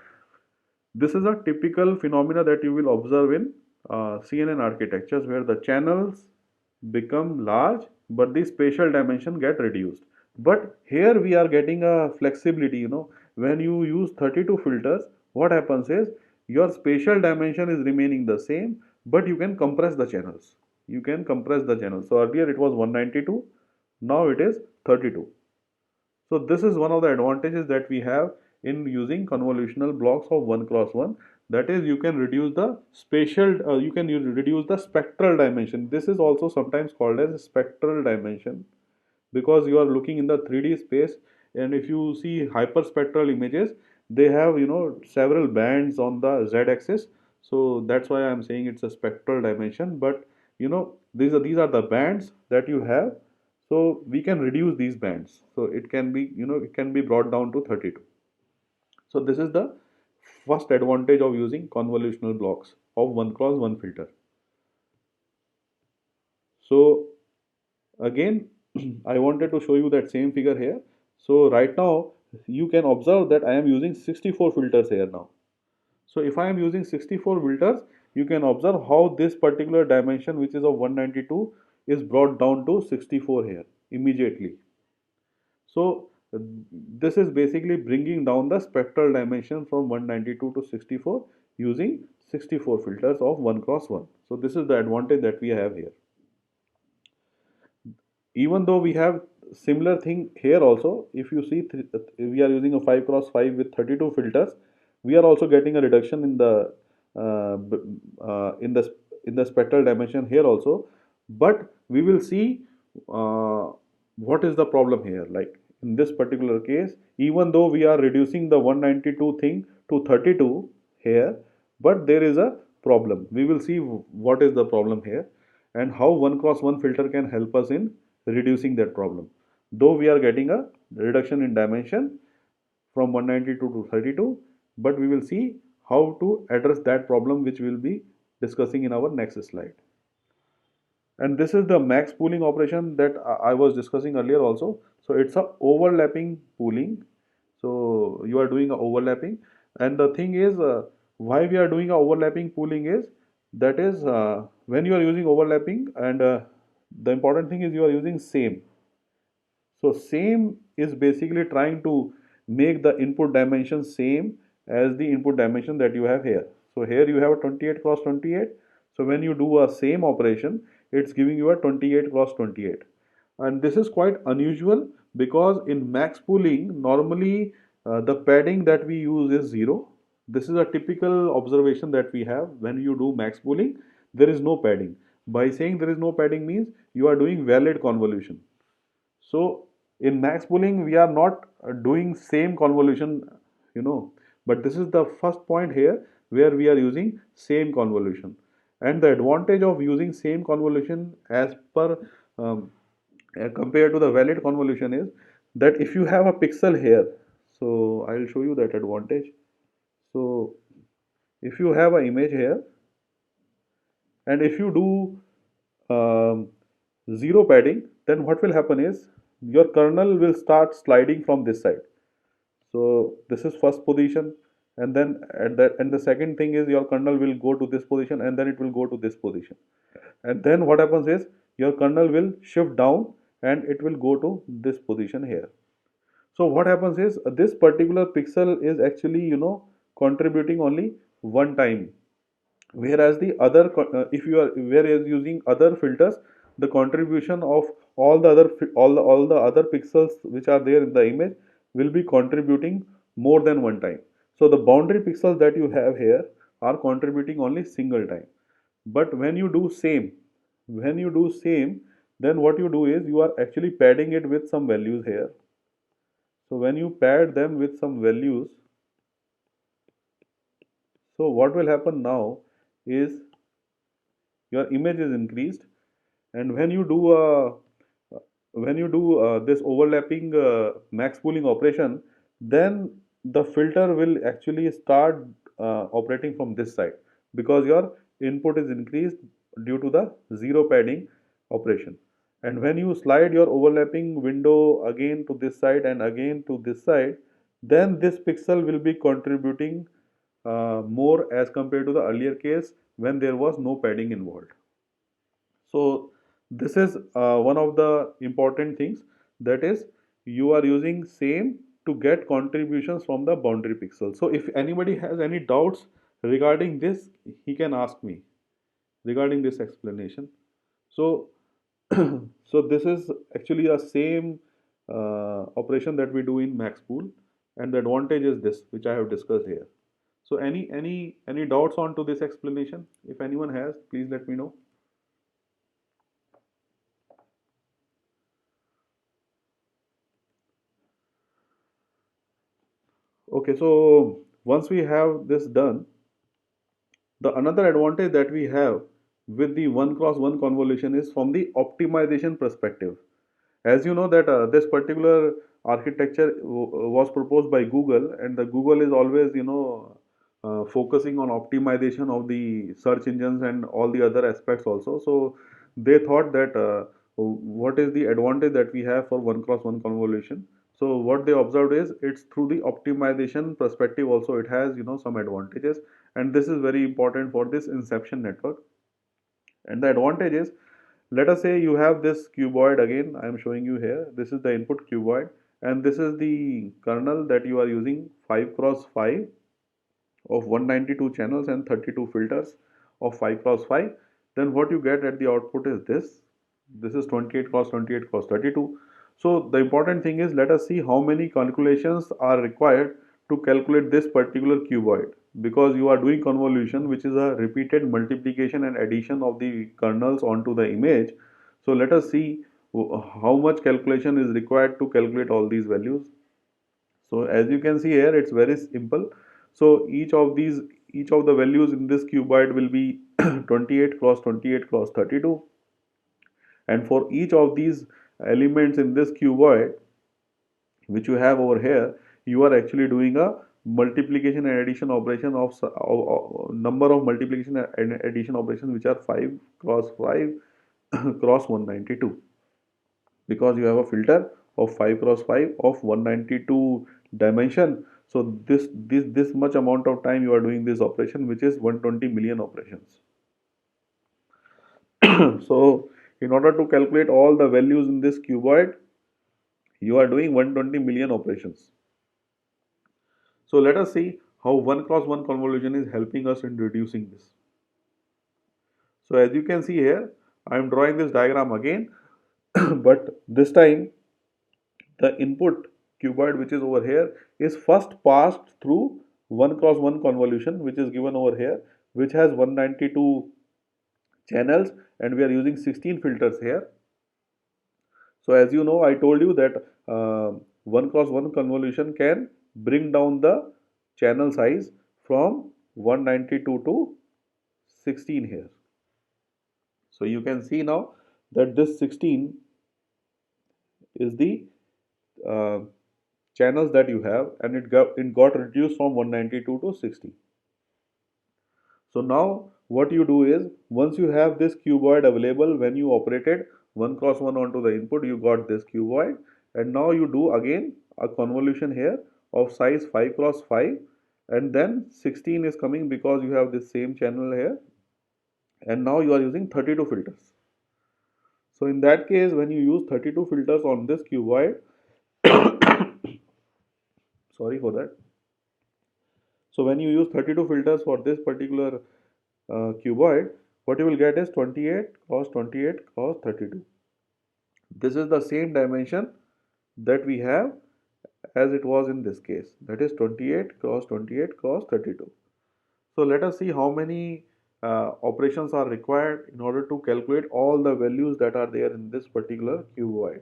Speaker 1: this is a typical phenomena that you will observe in CNN architectures, where the channels become large but the spatial dimension get reduced. But here we are getting a flexibility, when you use 32 filters, what happens is your spatial dimension is remaining the same, but you can compress the channels. So earlier it was 192, Now it is 32. So this is one of the advantages that we have in using convolutional blocks of 1 cross 1. That is, you can reduce the spatial, you can reduce the spectral dimension. This is also sometimes called as spectral dimension, because you are looking in the 3D space, and if you see hyperspectral images, they have several bands on the z-axis. So that's why I'm saying it's a spectral dimension. But these are the bands that you have. So we can reduce these bands, so it can be it can be brought down to 32. So this is the first advantage of using convolutional blocks of 1 cross 1 filter. So again, I wanted to show you that same figure here. So right now you can observe that I am using 64 filters here now. So if I am using 64 filters, you can observe how this particular dimension, which is of 192, is brought down to 64 here immediately. So this is basically bringing down the spectral dimension from 192 to 64 using 64 filters of 1 cross 1. So this is the advantage that we have here. Even though we have similar thing here also, if you see we are using a 5 cross 5 with 32 filters, we are also getting a reduction in the uh, in the spectral dimension here also. But we will see uh, what is the problem here. Like in this particular case, even though we are reducing the 192 thing to 32 here, but there is a problem. We will see what is the problem here and how 1 cross 1 filter can help us in reducing that problem. Though we are getting a reduction in dimension from 192 to 32, but we will see how to address that problem, which we will be discussing in our next slide. And this is the max pooling operation that I was discussing earlier also. So it's a overlapping pooling. So you are doing a overlapping, and the thing is, why we are doing a overlapping pooling is, that is, when you are using overlapping, and the important thing is you are using same. So same is basically trying to make the input dimension same as the input dimension that you have here. So here you have a 28 cross 28. So when you do a same operation, it's giving you a 28 cross 28. And this is quite unusual, because in max pooling, normally the padding that we use is 0. This is a typical observation that we have. When you do max pooling, there is no padding. By saying there is no padding means you are doing valid convolution. So in max pooling, we are not doing same convolution, you know, but this is the first point here where we are using same convolution. And the advantage of using same convolution as per compared to the valid convolution is that if you have a pixel here, so I'll show you that advantage. So if you have an image here, and if you do zero padding, then what will happen is your kernel will start sliding from this side. So this is first position, and then and the second thing is your kernel will go to this position, and then it will go to this position. And then what happens is your kernel will shift down, and it will go to this position here. So what happens is this particular pixel is actually contributing only one time, whereas the other if you are whereas using other filters, the contribution of all the other pixels which are there in the image will be contributing more than one time. So the boundary pixels that you have here are contributing only single time. But when you do same, then what you do is you are actually padding it with some values here. So when you pad them with some values, so what will happen now is your image is increased. And when you do this overlapping max pooling operation, then the filter will actually start operating from this side, because your input is increased due to the zero padding operation. And when you slide your overlapping window again to this side and again to this side, then this pixel will be contributing more as compared to the earlier case when there was no padding involved. So this is one of the important things, that is, you are using same to get contributions from the boundary pixel. So if anybody has any doubts regarding this, he can ask me regarding this explanation. So So this is actually a same operation that we do in max pool, and the advantage is this, which I have discussed here. So any doubts on to this explanation? If anyone has, please let me know. Okay, so once we have this done, the another advantage that we have with the one cross one convolution is from the optimization perspective. As you know that this particular architecture was proposed by Google, and the Google is always focusing on optimization of the search engines and all the other aspects also. So they thought that what is the advantage that we have for one cross one convolution. So what they observed is it's through the optimization perspective also it has some advantages, and this is very important for this inception network. And the advantage is, let us say you have this cuboid. Again I am showing you here, this is the input cuboid, and this is the kernel that you are using 5 cross 5 of 192 channels and 32 filters of 5 cross 5. Then what you get at the output is this is 28 cross 28 cross 32. So the important thing is, let us see how many calculations are required to calculate this particular cuboid, because you are doing convolution, which is a repeated multiplication and addition of the kernels onto the image. So let us see how much calculation is required to calculate all these values. So as you can see here, it's very simple. So each of the values in this cuboid will be 28 cross 28 cross 32, and for each of these elements in this cuboid which you have over here, you are actually doing a multiplication and addition operation of number of multiplication and addition operations, which are 5 cross 5 cross 192, because you have a filter of 5 cross 5 of 192 dimension. So this much amount of time you are doing this operation, which is 120 million operations. So in order to calculate all the values in this cuboid, you are doing 120 million operations. So let us see how one cross one convolution is helping us in reducing this. So as you can see here, I am drawing this diagram again, but this time the input cuboid, which is over here, is first passed through 1 cross 1 convolution, which is given over here, which has 192 channels, and we are using 16 filters here. So as you know, I told you that 1 cross 1 convolution can bring down the channel size from 192 to 16 here. So you can see now that this 16 is the uh, channels that you have, and it got reduced from 192 to 60. So now what you do is, once you have this cuboid available, when you operated 1 cross 1 onto the input, you got this cuboid, and now you do again a convolution here of size 5 cross 5, and then 16 is coming because you have this same channel here, and now you are using 32 filters. So in that case, when you use 32 filters on this cuboid, sorry for that. So when you use 32 filters for this particular cuboid, what you will get is 28 cos 28 cos 32. This is the same dimension that we have as it was in this case, that is 28 cos 28 cos 32. So let us see how many operations are required in order to calculate all the values that are there in this particular cuboid.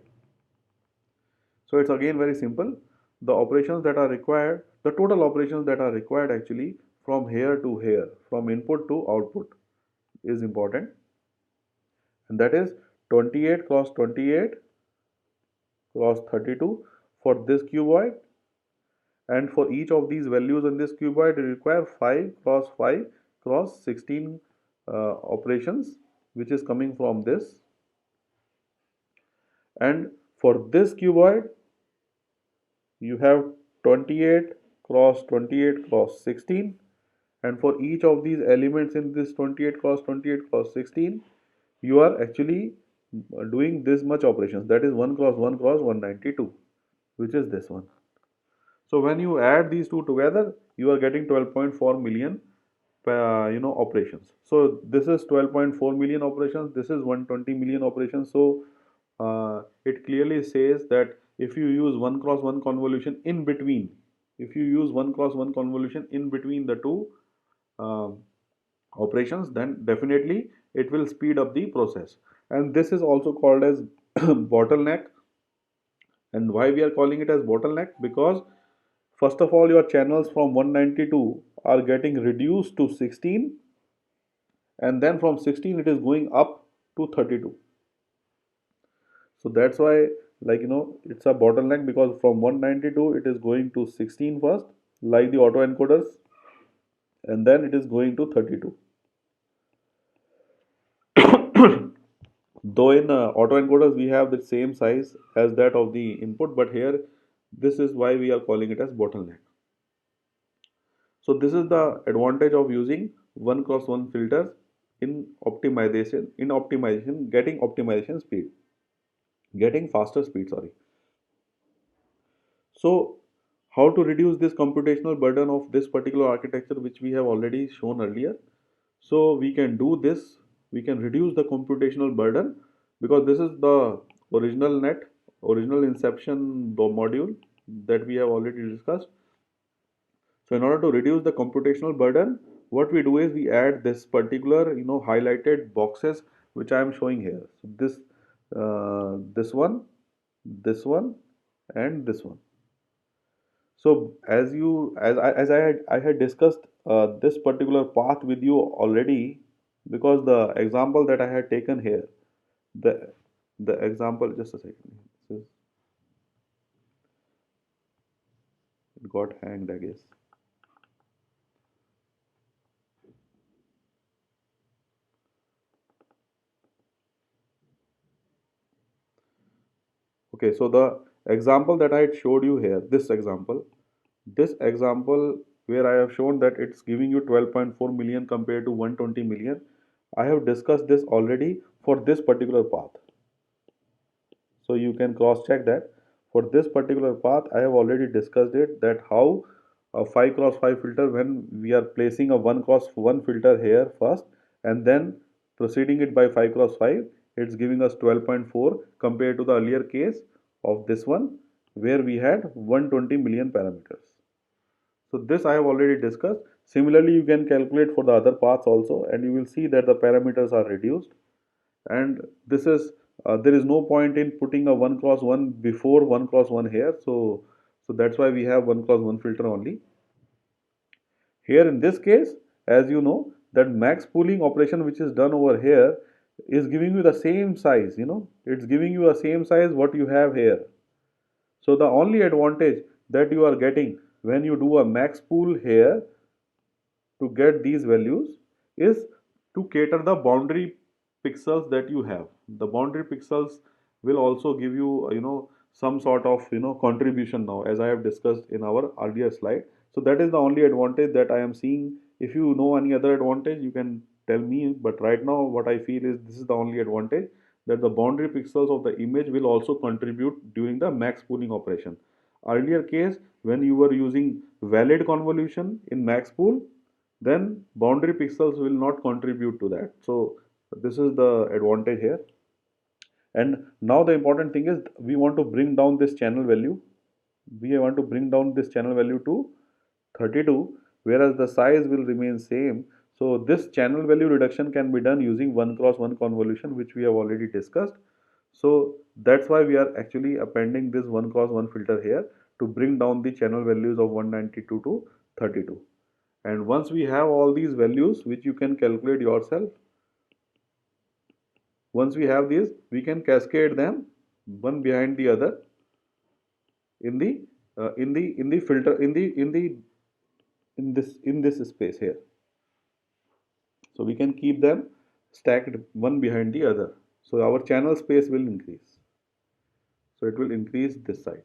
Speaker 1: So it's again very simple. The operations that are required, the total operations that are required actually from here to here, from input to output, is important, and that is 28 cross 28 cross 32 for this cuboid, and for each of these values in this cuboid you require 5 cross 5 cross 16 operations, which is coming from this, and for this cuboid you have 28 cross 28 cross 16, and for each of these elements in this 28 cross 28 cross 16 you are actually doing this much operations, that is 1 cross 1 cross 192, which is this one. So when you add these two together, you are getting 12.4 million operations. So this is 12.4 million operations, this is 120 million operations. So it clearly says that if you use 1 cross 1 convolution in between, if you use 1 cross 1 convolution in between the two uh, operations, then definitely it will speed up the process. And this is also called as bottleneck. And why we are calling it as bottleneck? Because first of all, your channels from 192 are getting reduced to 16, and then from 16 it is going up to 32. So that's why, it's a bottleneck, because from 192 it is going to 16 first, like the autoencoders, and then it is going to 32. Though in autoencoders we have the same size as that of the input, but here this is why we are calling it as bottleneck. So this is the advantage of using 1 cross 1 filters in optimization, getting optimization speed, getting faster speed, sorry. So how to reduce this computational burden of this particular architecture, which we have already shown earlier? So we can do this, we can reduce the computational burden, because this is the original net, original inception module that we have already discussed. So in order to reduce the computational burden, what we do is we add this particular, highlighted boxes which I am showing here. So this one, and this one. So as I had discussed this particular path with you already, because the example that I had taken here, the the example, just a second, it got hanged, I guess. Okay, so the example that I had showed you here, this example where I have shown that it's giving you 12.4 million compared to 120 million, I have discussed this already for this particular path. So you can cross check that. For this particular path, I have already discussed it, that how a 5 cross 5 filter, when we are placing a 1 cross 1 filter here first and then proceeding it by 5 cross 5, it's giving us 12.4 compared to the earlier case of this one where we had 120 million parameters. So this I have already discussed. Similarly, you can calculate for the other paths also, and you will see that the parameters are reduced. And this is there is no point in putting a 1 cross 1 before 1 cross 1 here. So that's why we have 1 cross 1 filter only. Here in this case, as you know, that max pooling operation which is done over here is giving you the same size, it's giving you the same size what you have here. So the only advantage that you are getting when you do a max pool here to get these values is to cater the boundary pixels that you have. The boundary pixels will also give you, some sort of, contribution now, as I have discussed in our earlier slide. So that is the only advantage that I am seeing. If you know any other advantage, you can tell me. But right now, what I feel is this is the only advantage, that the boundary pixels of the image will also contribute during the max pooling operation. Earlier case, when you were using valid convolution in max pool, then boundary pixels will not contribute to that. So this is the advantage here. And now the important thing is we want to bring down this channel value. We want to bring down this channel value to 32, whereas the size will remain same. So this channel value reduction can be done using 1 cross 1 convolution, which we have already discussed. So that's why we are actually appending this 1 cross 1 filter here to bring down the channel values of 192 to 32. And once we have all these values, which you can calculate yourself, once we have these, we can cascade them one behind the other in the filter in this space here. So we can keep them stacked one behind the other. So our channel space will increase. So it will increase this side.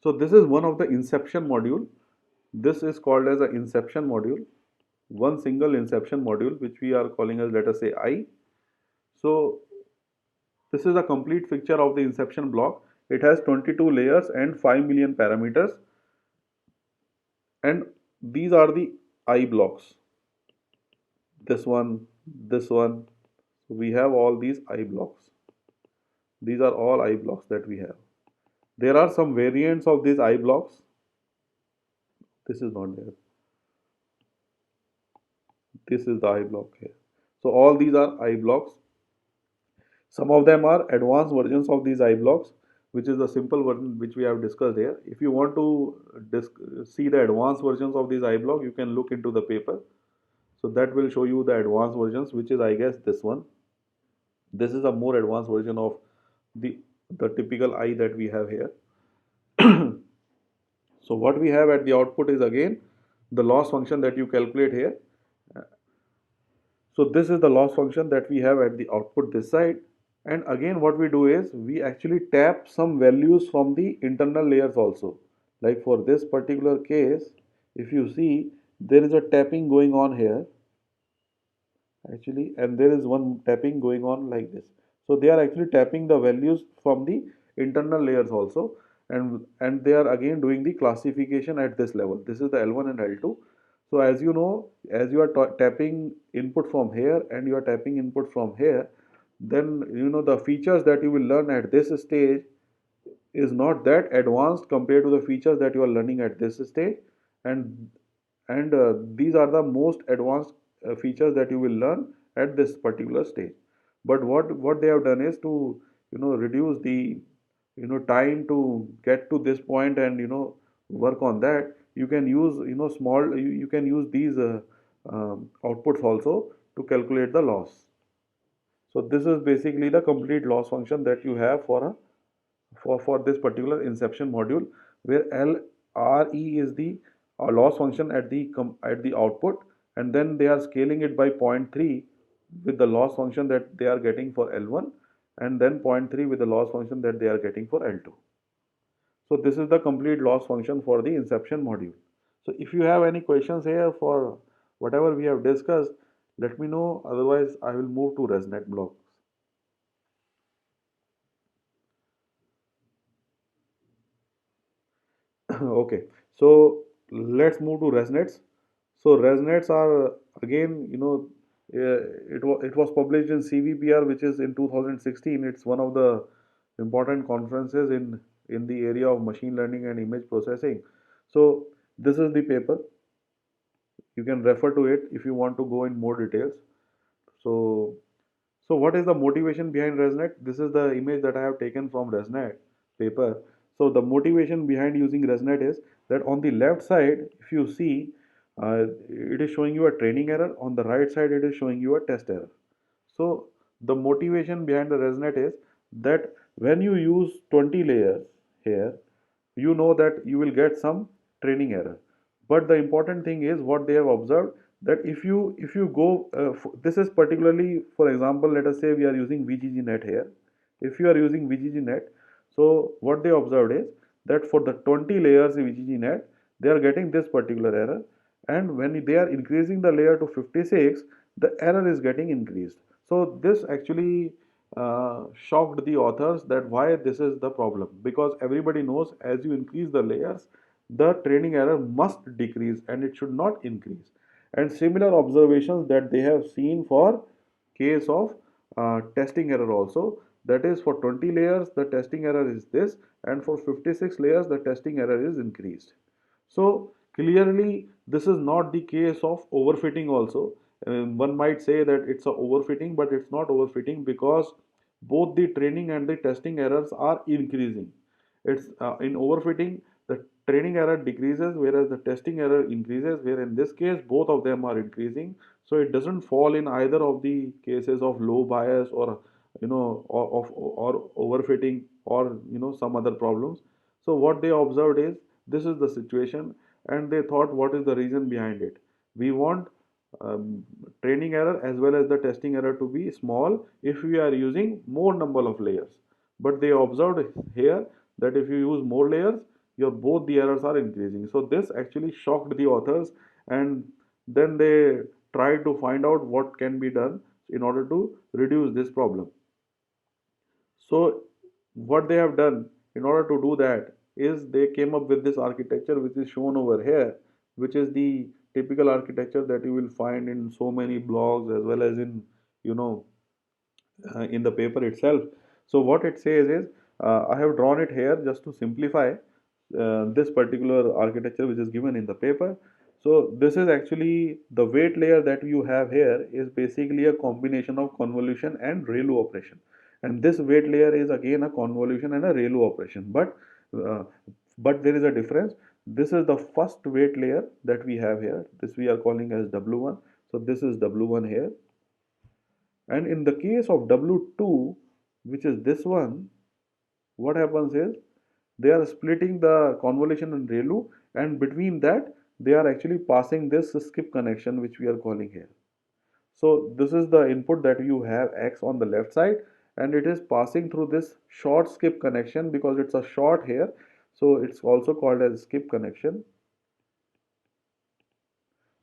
Speaker 1: So this is one of the inception module. This is called as an inception module. One single inception module, which we are calling as, let us say, I. So this is a complete picture of the inception block. It has 22 layers and 5 million parameters. And these are the I blocks. this one, this one. So we have all these I blocks. These are all I blocks that we have. There are some variants of these I blocks. This is not there. This is the I block here. So all these are I blocks. Some of them are advanced versions of these I blocks, which is the simple version which we have discussed here. If you want to see the advanced versions of these I block, you can look into the paper. So that will show you the advanced versions, which is I guess this one. This is a more advanced version of the the typical I that we have here. So what we have at the output is again the loss function that you calculate here. So this is the loss function that we have at the output this side. And again what we do is we actually tap some values from the internal layers also. Like for this particular case, if you see, there is a tapping going on here actually, and there is one tapping going on like this. So they are actually tapping the values from the internal layers also, and they are again doing the classification at this level. This is the L1 and L2. So as you know, as you are tapping input from here and you are tapping input from here, then you know the features that you will learn at this stage is not that advanced compared to the features that you are learning at this stage, and these are the most advanced features that you will learn at this particular stage. But what they have done is to reduce the time to get to this point and work on that. You can use you can use these outputs also to calculate the loss. So this is basically the complete loss function that you have for a for this particular inception module, where LRE is the loss function at the output, and then they are scaling it by zero point 0.3 with the loss function that they are getting for L1, and then zero point 0.3 with the loss function that they are getting for L2. So this is the complete loss function for the inception module. So if you have any questions here for whatever we have discussed, let me know. Otherwise, I will move to ResNet blocks. Okay, so let's move to ResNets. So ResNets are again, it was published in CVPR, which is in 2016. It's one of the important conferences in the area of machine learning and image processing. So this is the paper. You can refer to it if you want to go in more details. So so what is the motivation behind ResNet? This is the image that I have taken from ResNet paper. So the motivation behind using ResNet is that on the left side, if you see, it is showing you a training error. On the right side, it is showing you a test error. So the motivation behind the ResNet is that when you use 20 layers here, you know that you will get some training error. But the important thing is what they have observed, that if you go this is particularly, for example, let us say we are using VGGNet here. If you are using VGGNet, so what they observed is that for the 20 layers in VGGNet, they are getting this particular error, and when they are increasing the layer to 56, the error is getting increased. So this actually shocked the authors, that why this is the problem, because everybody knows as you increase the layers, the training error must decrease and it should not increase. And similar observations that they have seen for case of testing error also, that is for 20 layers the testing error is this, and for 56 layers the testing error is increased. So clearly this is not the case of overfitting also. One might say that it's a overfitting, but it's not overfitting, because both the training and the testing errors are increasing. It's in overfitting, the training error decreases whereas the testing error increases, where in this case both of them are increasing. So it doesn't fall in either of the cases of low bias, or or overfitting, or some other problems. So what they observed is this is the situation, and they thought, what is the reason behind it? We want training error as well as the testing error to be small if we are using more number of layers. But they observed here that if you use more layers, your both the errors are increasing. So this actually shocked the authors, and then they tried to find out what can be done in order to reduce this problem. So what they have done in order to do that is they came up with this architecture which is shown over here, which is the typical architecture that you will find in so many blogs as well as in, you know, in the paper itself. So what it says is, I have drawn it here just to simplify this particular architecture which is given in the paper. So this is actually the weight layer that you have here is basically a combination of convolution and ReLU operation. And this weight layer is again a convolution and a ReLU operation. Uh, but there is a difference. This is the first weight layer that we have here. This we are calling as W1. So this is W1 here. And in the case of W2, which is this one, what happens is they are splitting the convolution and ReLU, and between that they are actually passing this skip connection which we are calling here. So this is the input that you have X on the left side, and it is passing through this short skip connection because it's a short here. So it's also called as skip connection.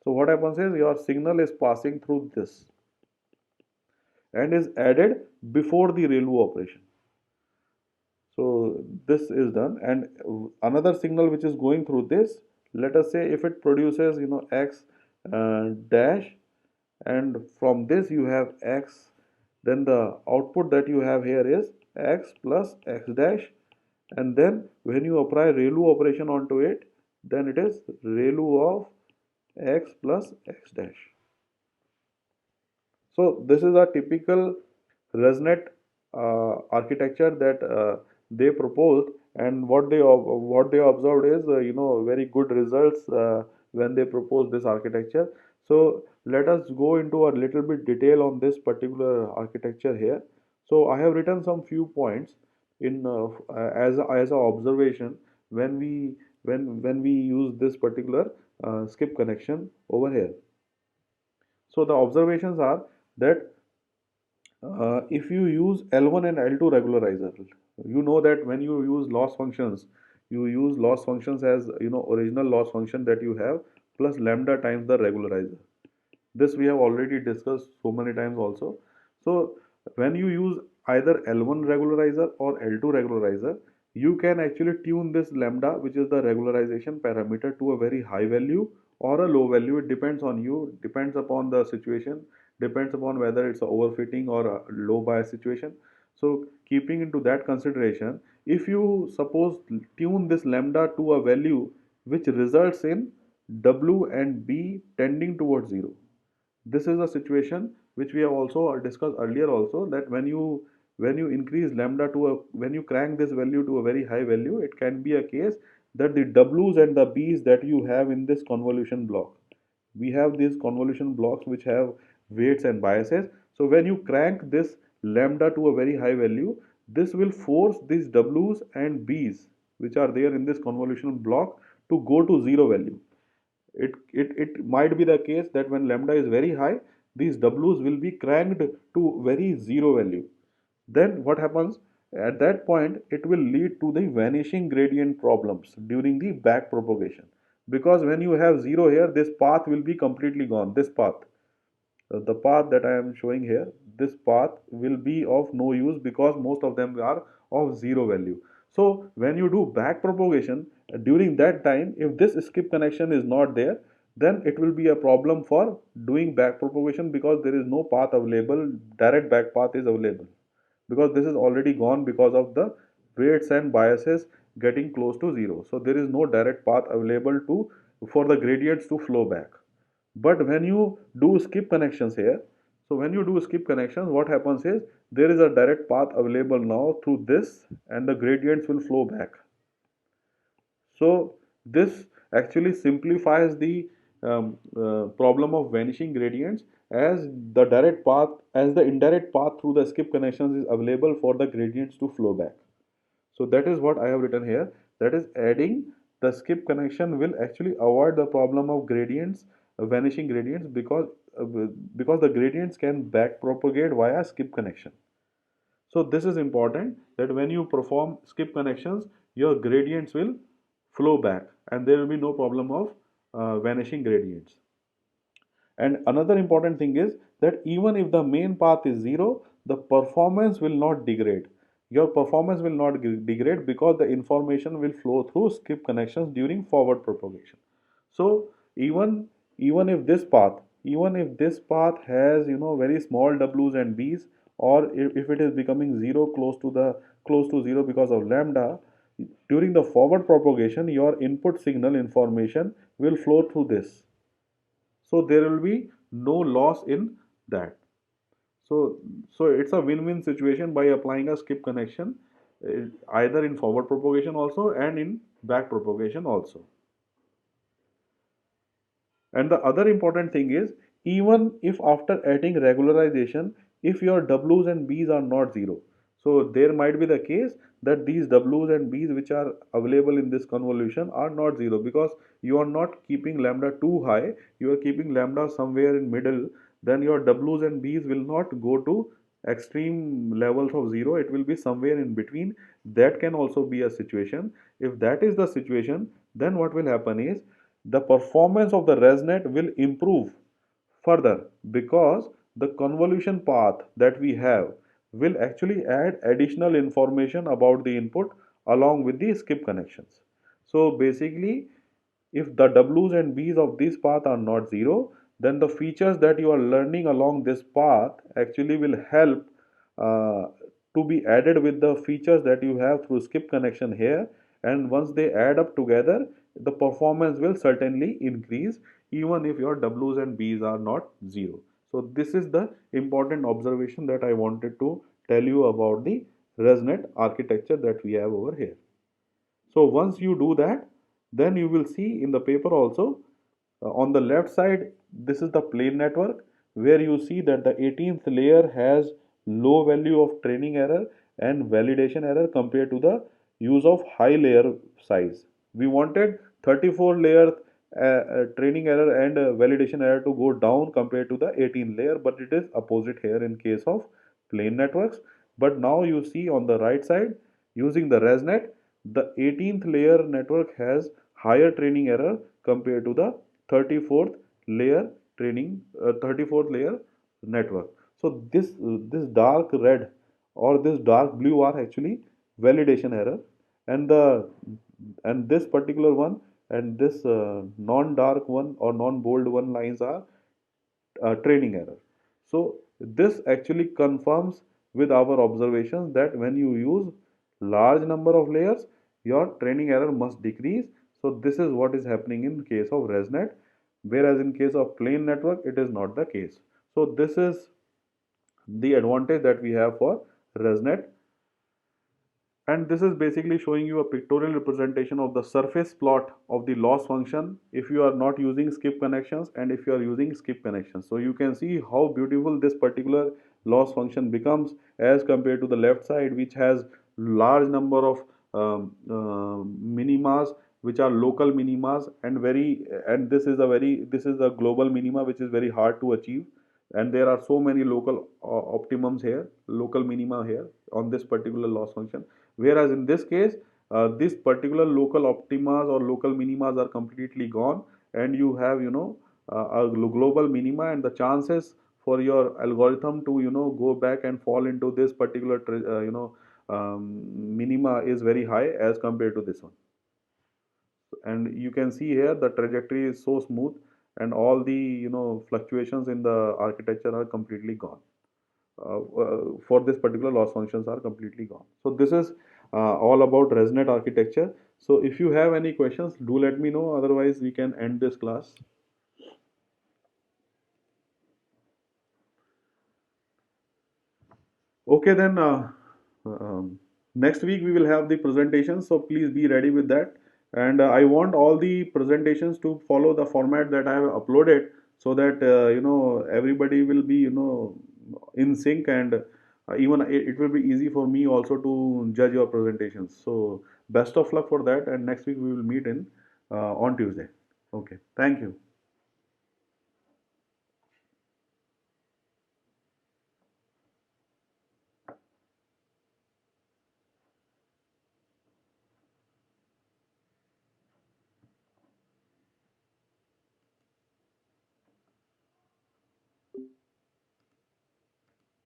Speaker 1: So what happens is your signal is passing through this and is added before the ReLU operation. So this is done, and another signal which is going through this, let us say if it produces, you know, X dash, and from this you have X, then the output that you have here is X plus X dash, and then when you apply ReLU operation onto it, then it is ReLU of X plus X dash. So this is a typical ResNet architecture that they proposed, and what they observed is, you know, very good results when they proposed this architecture. So let us go into a little bit detail on this particular architecture here. So I have written some few points in as a observation when we use this particular skip connection over here. So the observations are that if you use L1 and L2 regularizer, you know that when you use loss functions, you use loss functions as, you know, original loss function that you have plus lambda times the regularizer. This we have already discussed so many times also. So when you use either L1 regularizer or L2 regularizer, you can actually tune this lambda, which is the regularization parameter, to a very high value or a low value. It depends on you, depends upon the situation, depends upon whether it's a overfitting or a low bias situation. So keeping into that consideration, if you suppose tune this lambda to a value which results in W and B tending towards 0, this is a situation which we have also discussed earlier also, that when you increase lambda to a, when you crank this value to a very high value, it can be a case that the w's and the b's that you have in this convolution block, we have these convolution blocks which have weights and biases. So when you crank this lambda to a very high value, this will force these w's and b's which are there in this convolution block to go to 0 value. It might be the case that when lambda is very high, these w's will be cranked to very 0 value. Then what happens at that point, it will lead to the vanishing gradient problems during the back propagation, because when you have 0 here, this path will be completely gone. This path, the path that I am showing here, this path will be of no use because most of them are of 0 value. So when you do back propagation, during that time, if this skip connection is not there, then it will be a problem for doing back propagation because there is no path available, direct back path is available, because this is already gone because of the weights and biases getting close to 0. So there is no direct path available to for the gradients to flow back. But when you do skip connections here, so when you do skip connections, what happens is there is a direct path available now through this, and the gradients will flow back. So this actually simplifies the problem of vanishing gradients, as the direct path, as the indirect path through the skip connections is available for the gradients to flow back. So that is what I have written here. That is, adding the skip connection will actually avoid the problem of gradients, vanishing gradients, because the gradients can back propagate via skip connection. So this is important, that when you perform skip connections, your gradients will flow back and there will be no problem of vanishing gradients. And another important thing is that even if the main path is 0, the performance will not degrade. Your performance will not degrade because the information will flow through skip connections during forward propagation. So even even if this path, has, very small w's and b's, or if it is becoming zero, close to zero because of lambda, during the forward propagation your input signal information will flow through this, so there will be no loss in that. So it's a win-win situation by applying a skip connection, either in forward propagation also and in back propagation also. And the other important thing is, even if after adding regularization, if your W's and B's are not zero, so there might be the case that these W's and B's which are available in this convolution are not zero, because you are not keeping lambda too high, you are keeping lambda somewhere in middle, then your W's and B's will not go to extreme levels of zero, it will be somewhere in between. That can also be a situation. If that is the situation, then what will happen is the performance of the ResNet will improve further, because the convolution path that we have will actually add additional information about the input along with the skip connections. So basically, if the W's and B's of this path are not zero, then the features that you are learning along this path actually will help uh, to be added with the features that you have through skip connection here. And once they add up together, the performance will certainly increase even if your W's and B's are not zero. So this is the important observation that I wanted to tell you about the ResNet architecture that we have over here. So once you do that, then you will see in the paper also, on the left side, this is the plane network, where you see that the 18th layer has low value of training error and validation error compared to the use of high layer size. We wanted 34 layer training error and validation error to go down compared to the 18 layer, but it is opposite here in case of plane networks. But now you see on the right side, using the ResNet, the 18th layer network has higher training error compared to the 34th layer 34th layer network. So this dark red or this dark blue are actually validation error, and this particular one and this non-dark one or non-bold one lines are training error. So this actually confirms with our observations that when you use large number of layers, your training error must decrease. So this is what is happening in case of ResNet, whereas in case of plane network, it is not the case. So this is the advantage that we have for ResNet, and this is basically showing you a pictorial representation of the surface plot of the loss function if you are not using skip connections and if you are using skip connections. So you can see how beautiful this particular loss function becomes as compared to the left side, which has large number of minimas which are local minimas, and this is a global minima which is very hard to achieve, and there are so many local optimums here, local minima here on this particular loss function. Whereas in this case, this particular local optimas or local minimas are completely gone, and you have, a global minima, and the chances for your algorithm to, go back and fall into this particular minima is very high as compared to this one. And you can see here the trajectory is so smooth, and all the, fluctuations in the architecture are completely gone. For this particular loss functions are completely gone. So this is all about ResNet architecture. So if you have any questions, do let me know. Otherwise, we can end this class. Okay, then next week we will have the presentation. So please be ready with that. And I want all the presentations to follow the format that I have uploaded, so that everybody will be, in sync, and even it will be easy for me also to judge your presentations. So best of luck for that, and next week we will meet in on Tuesday. Okay, thank you.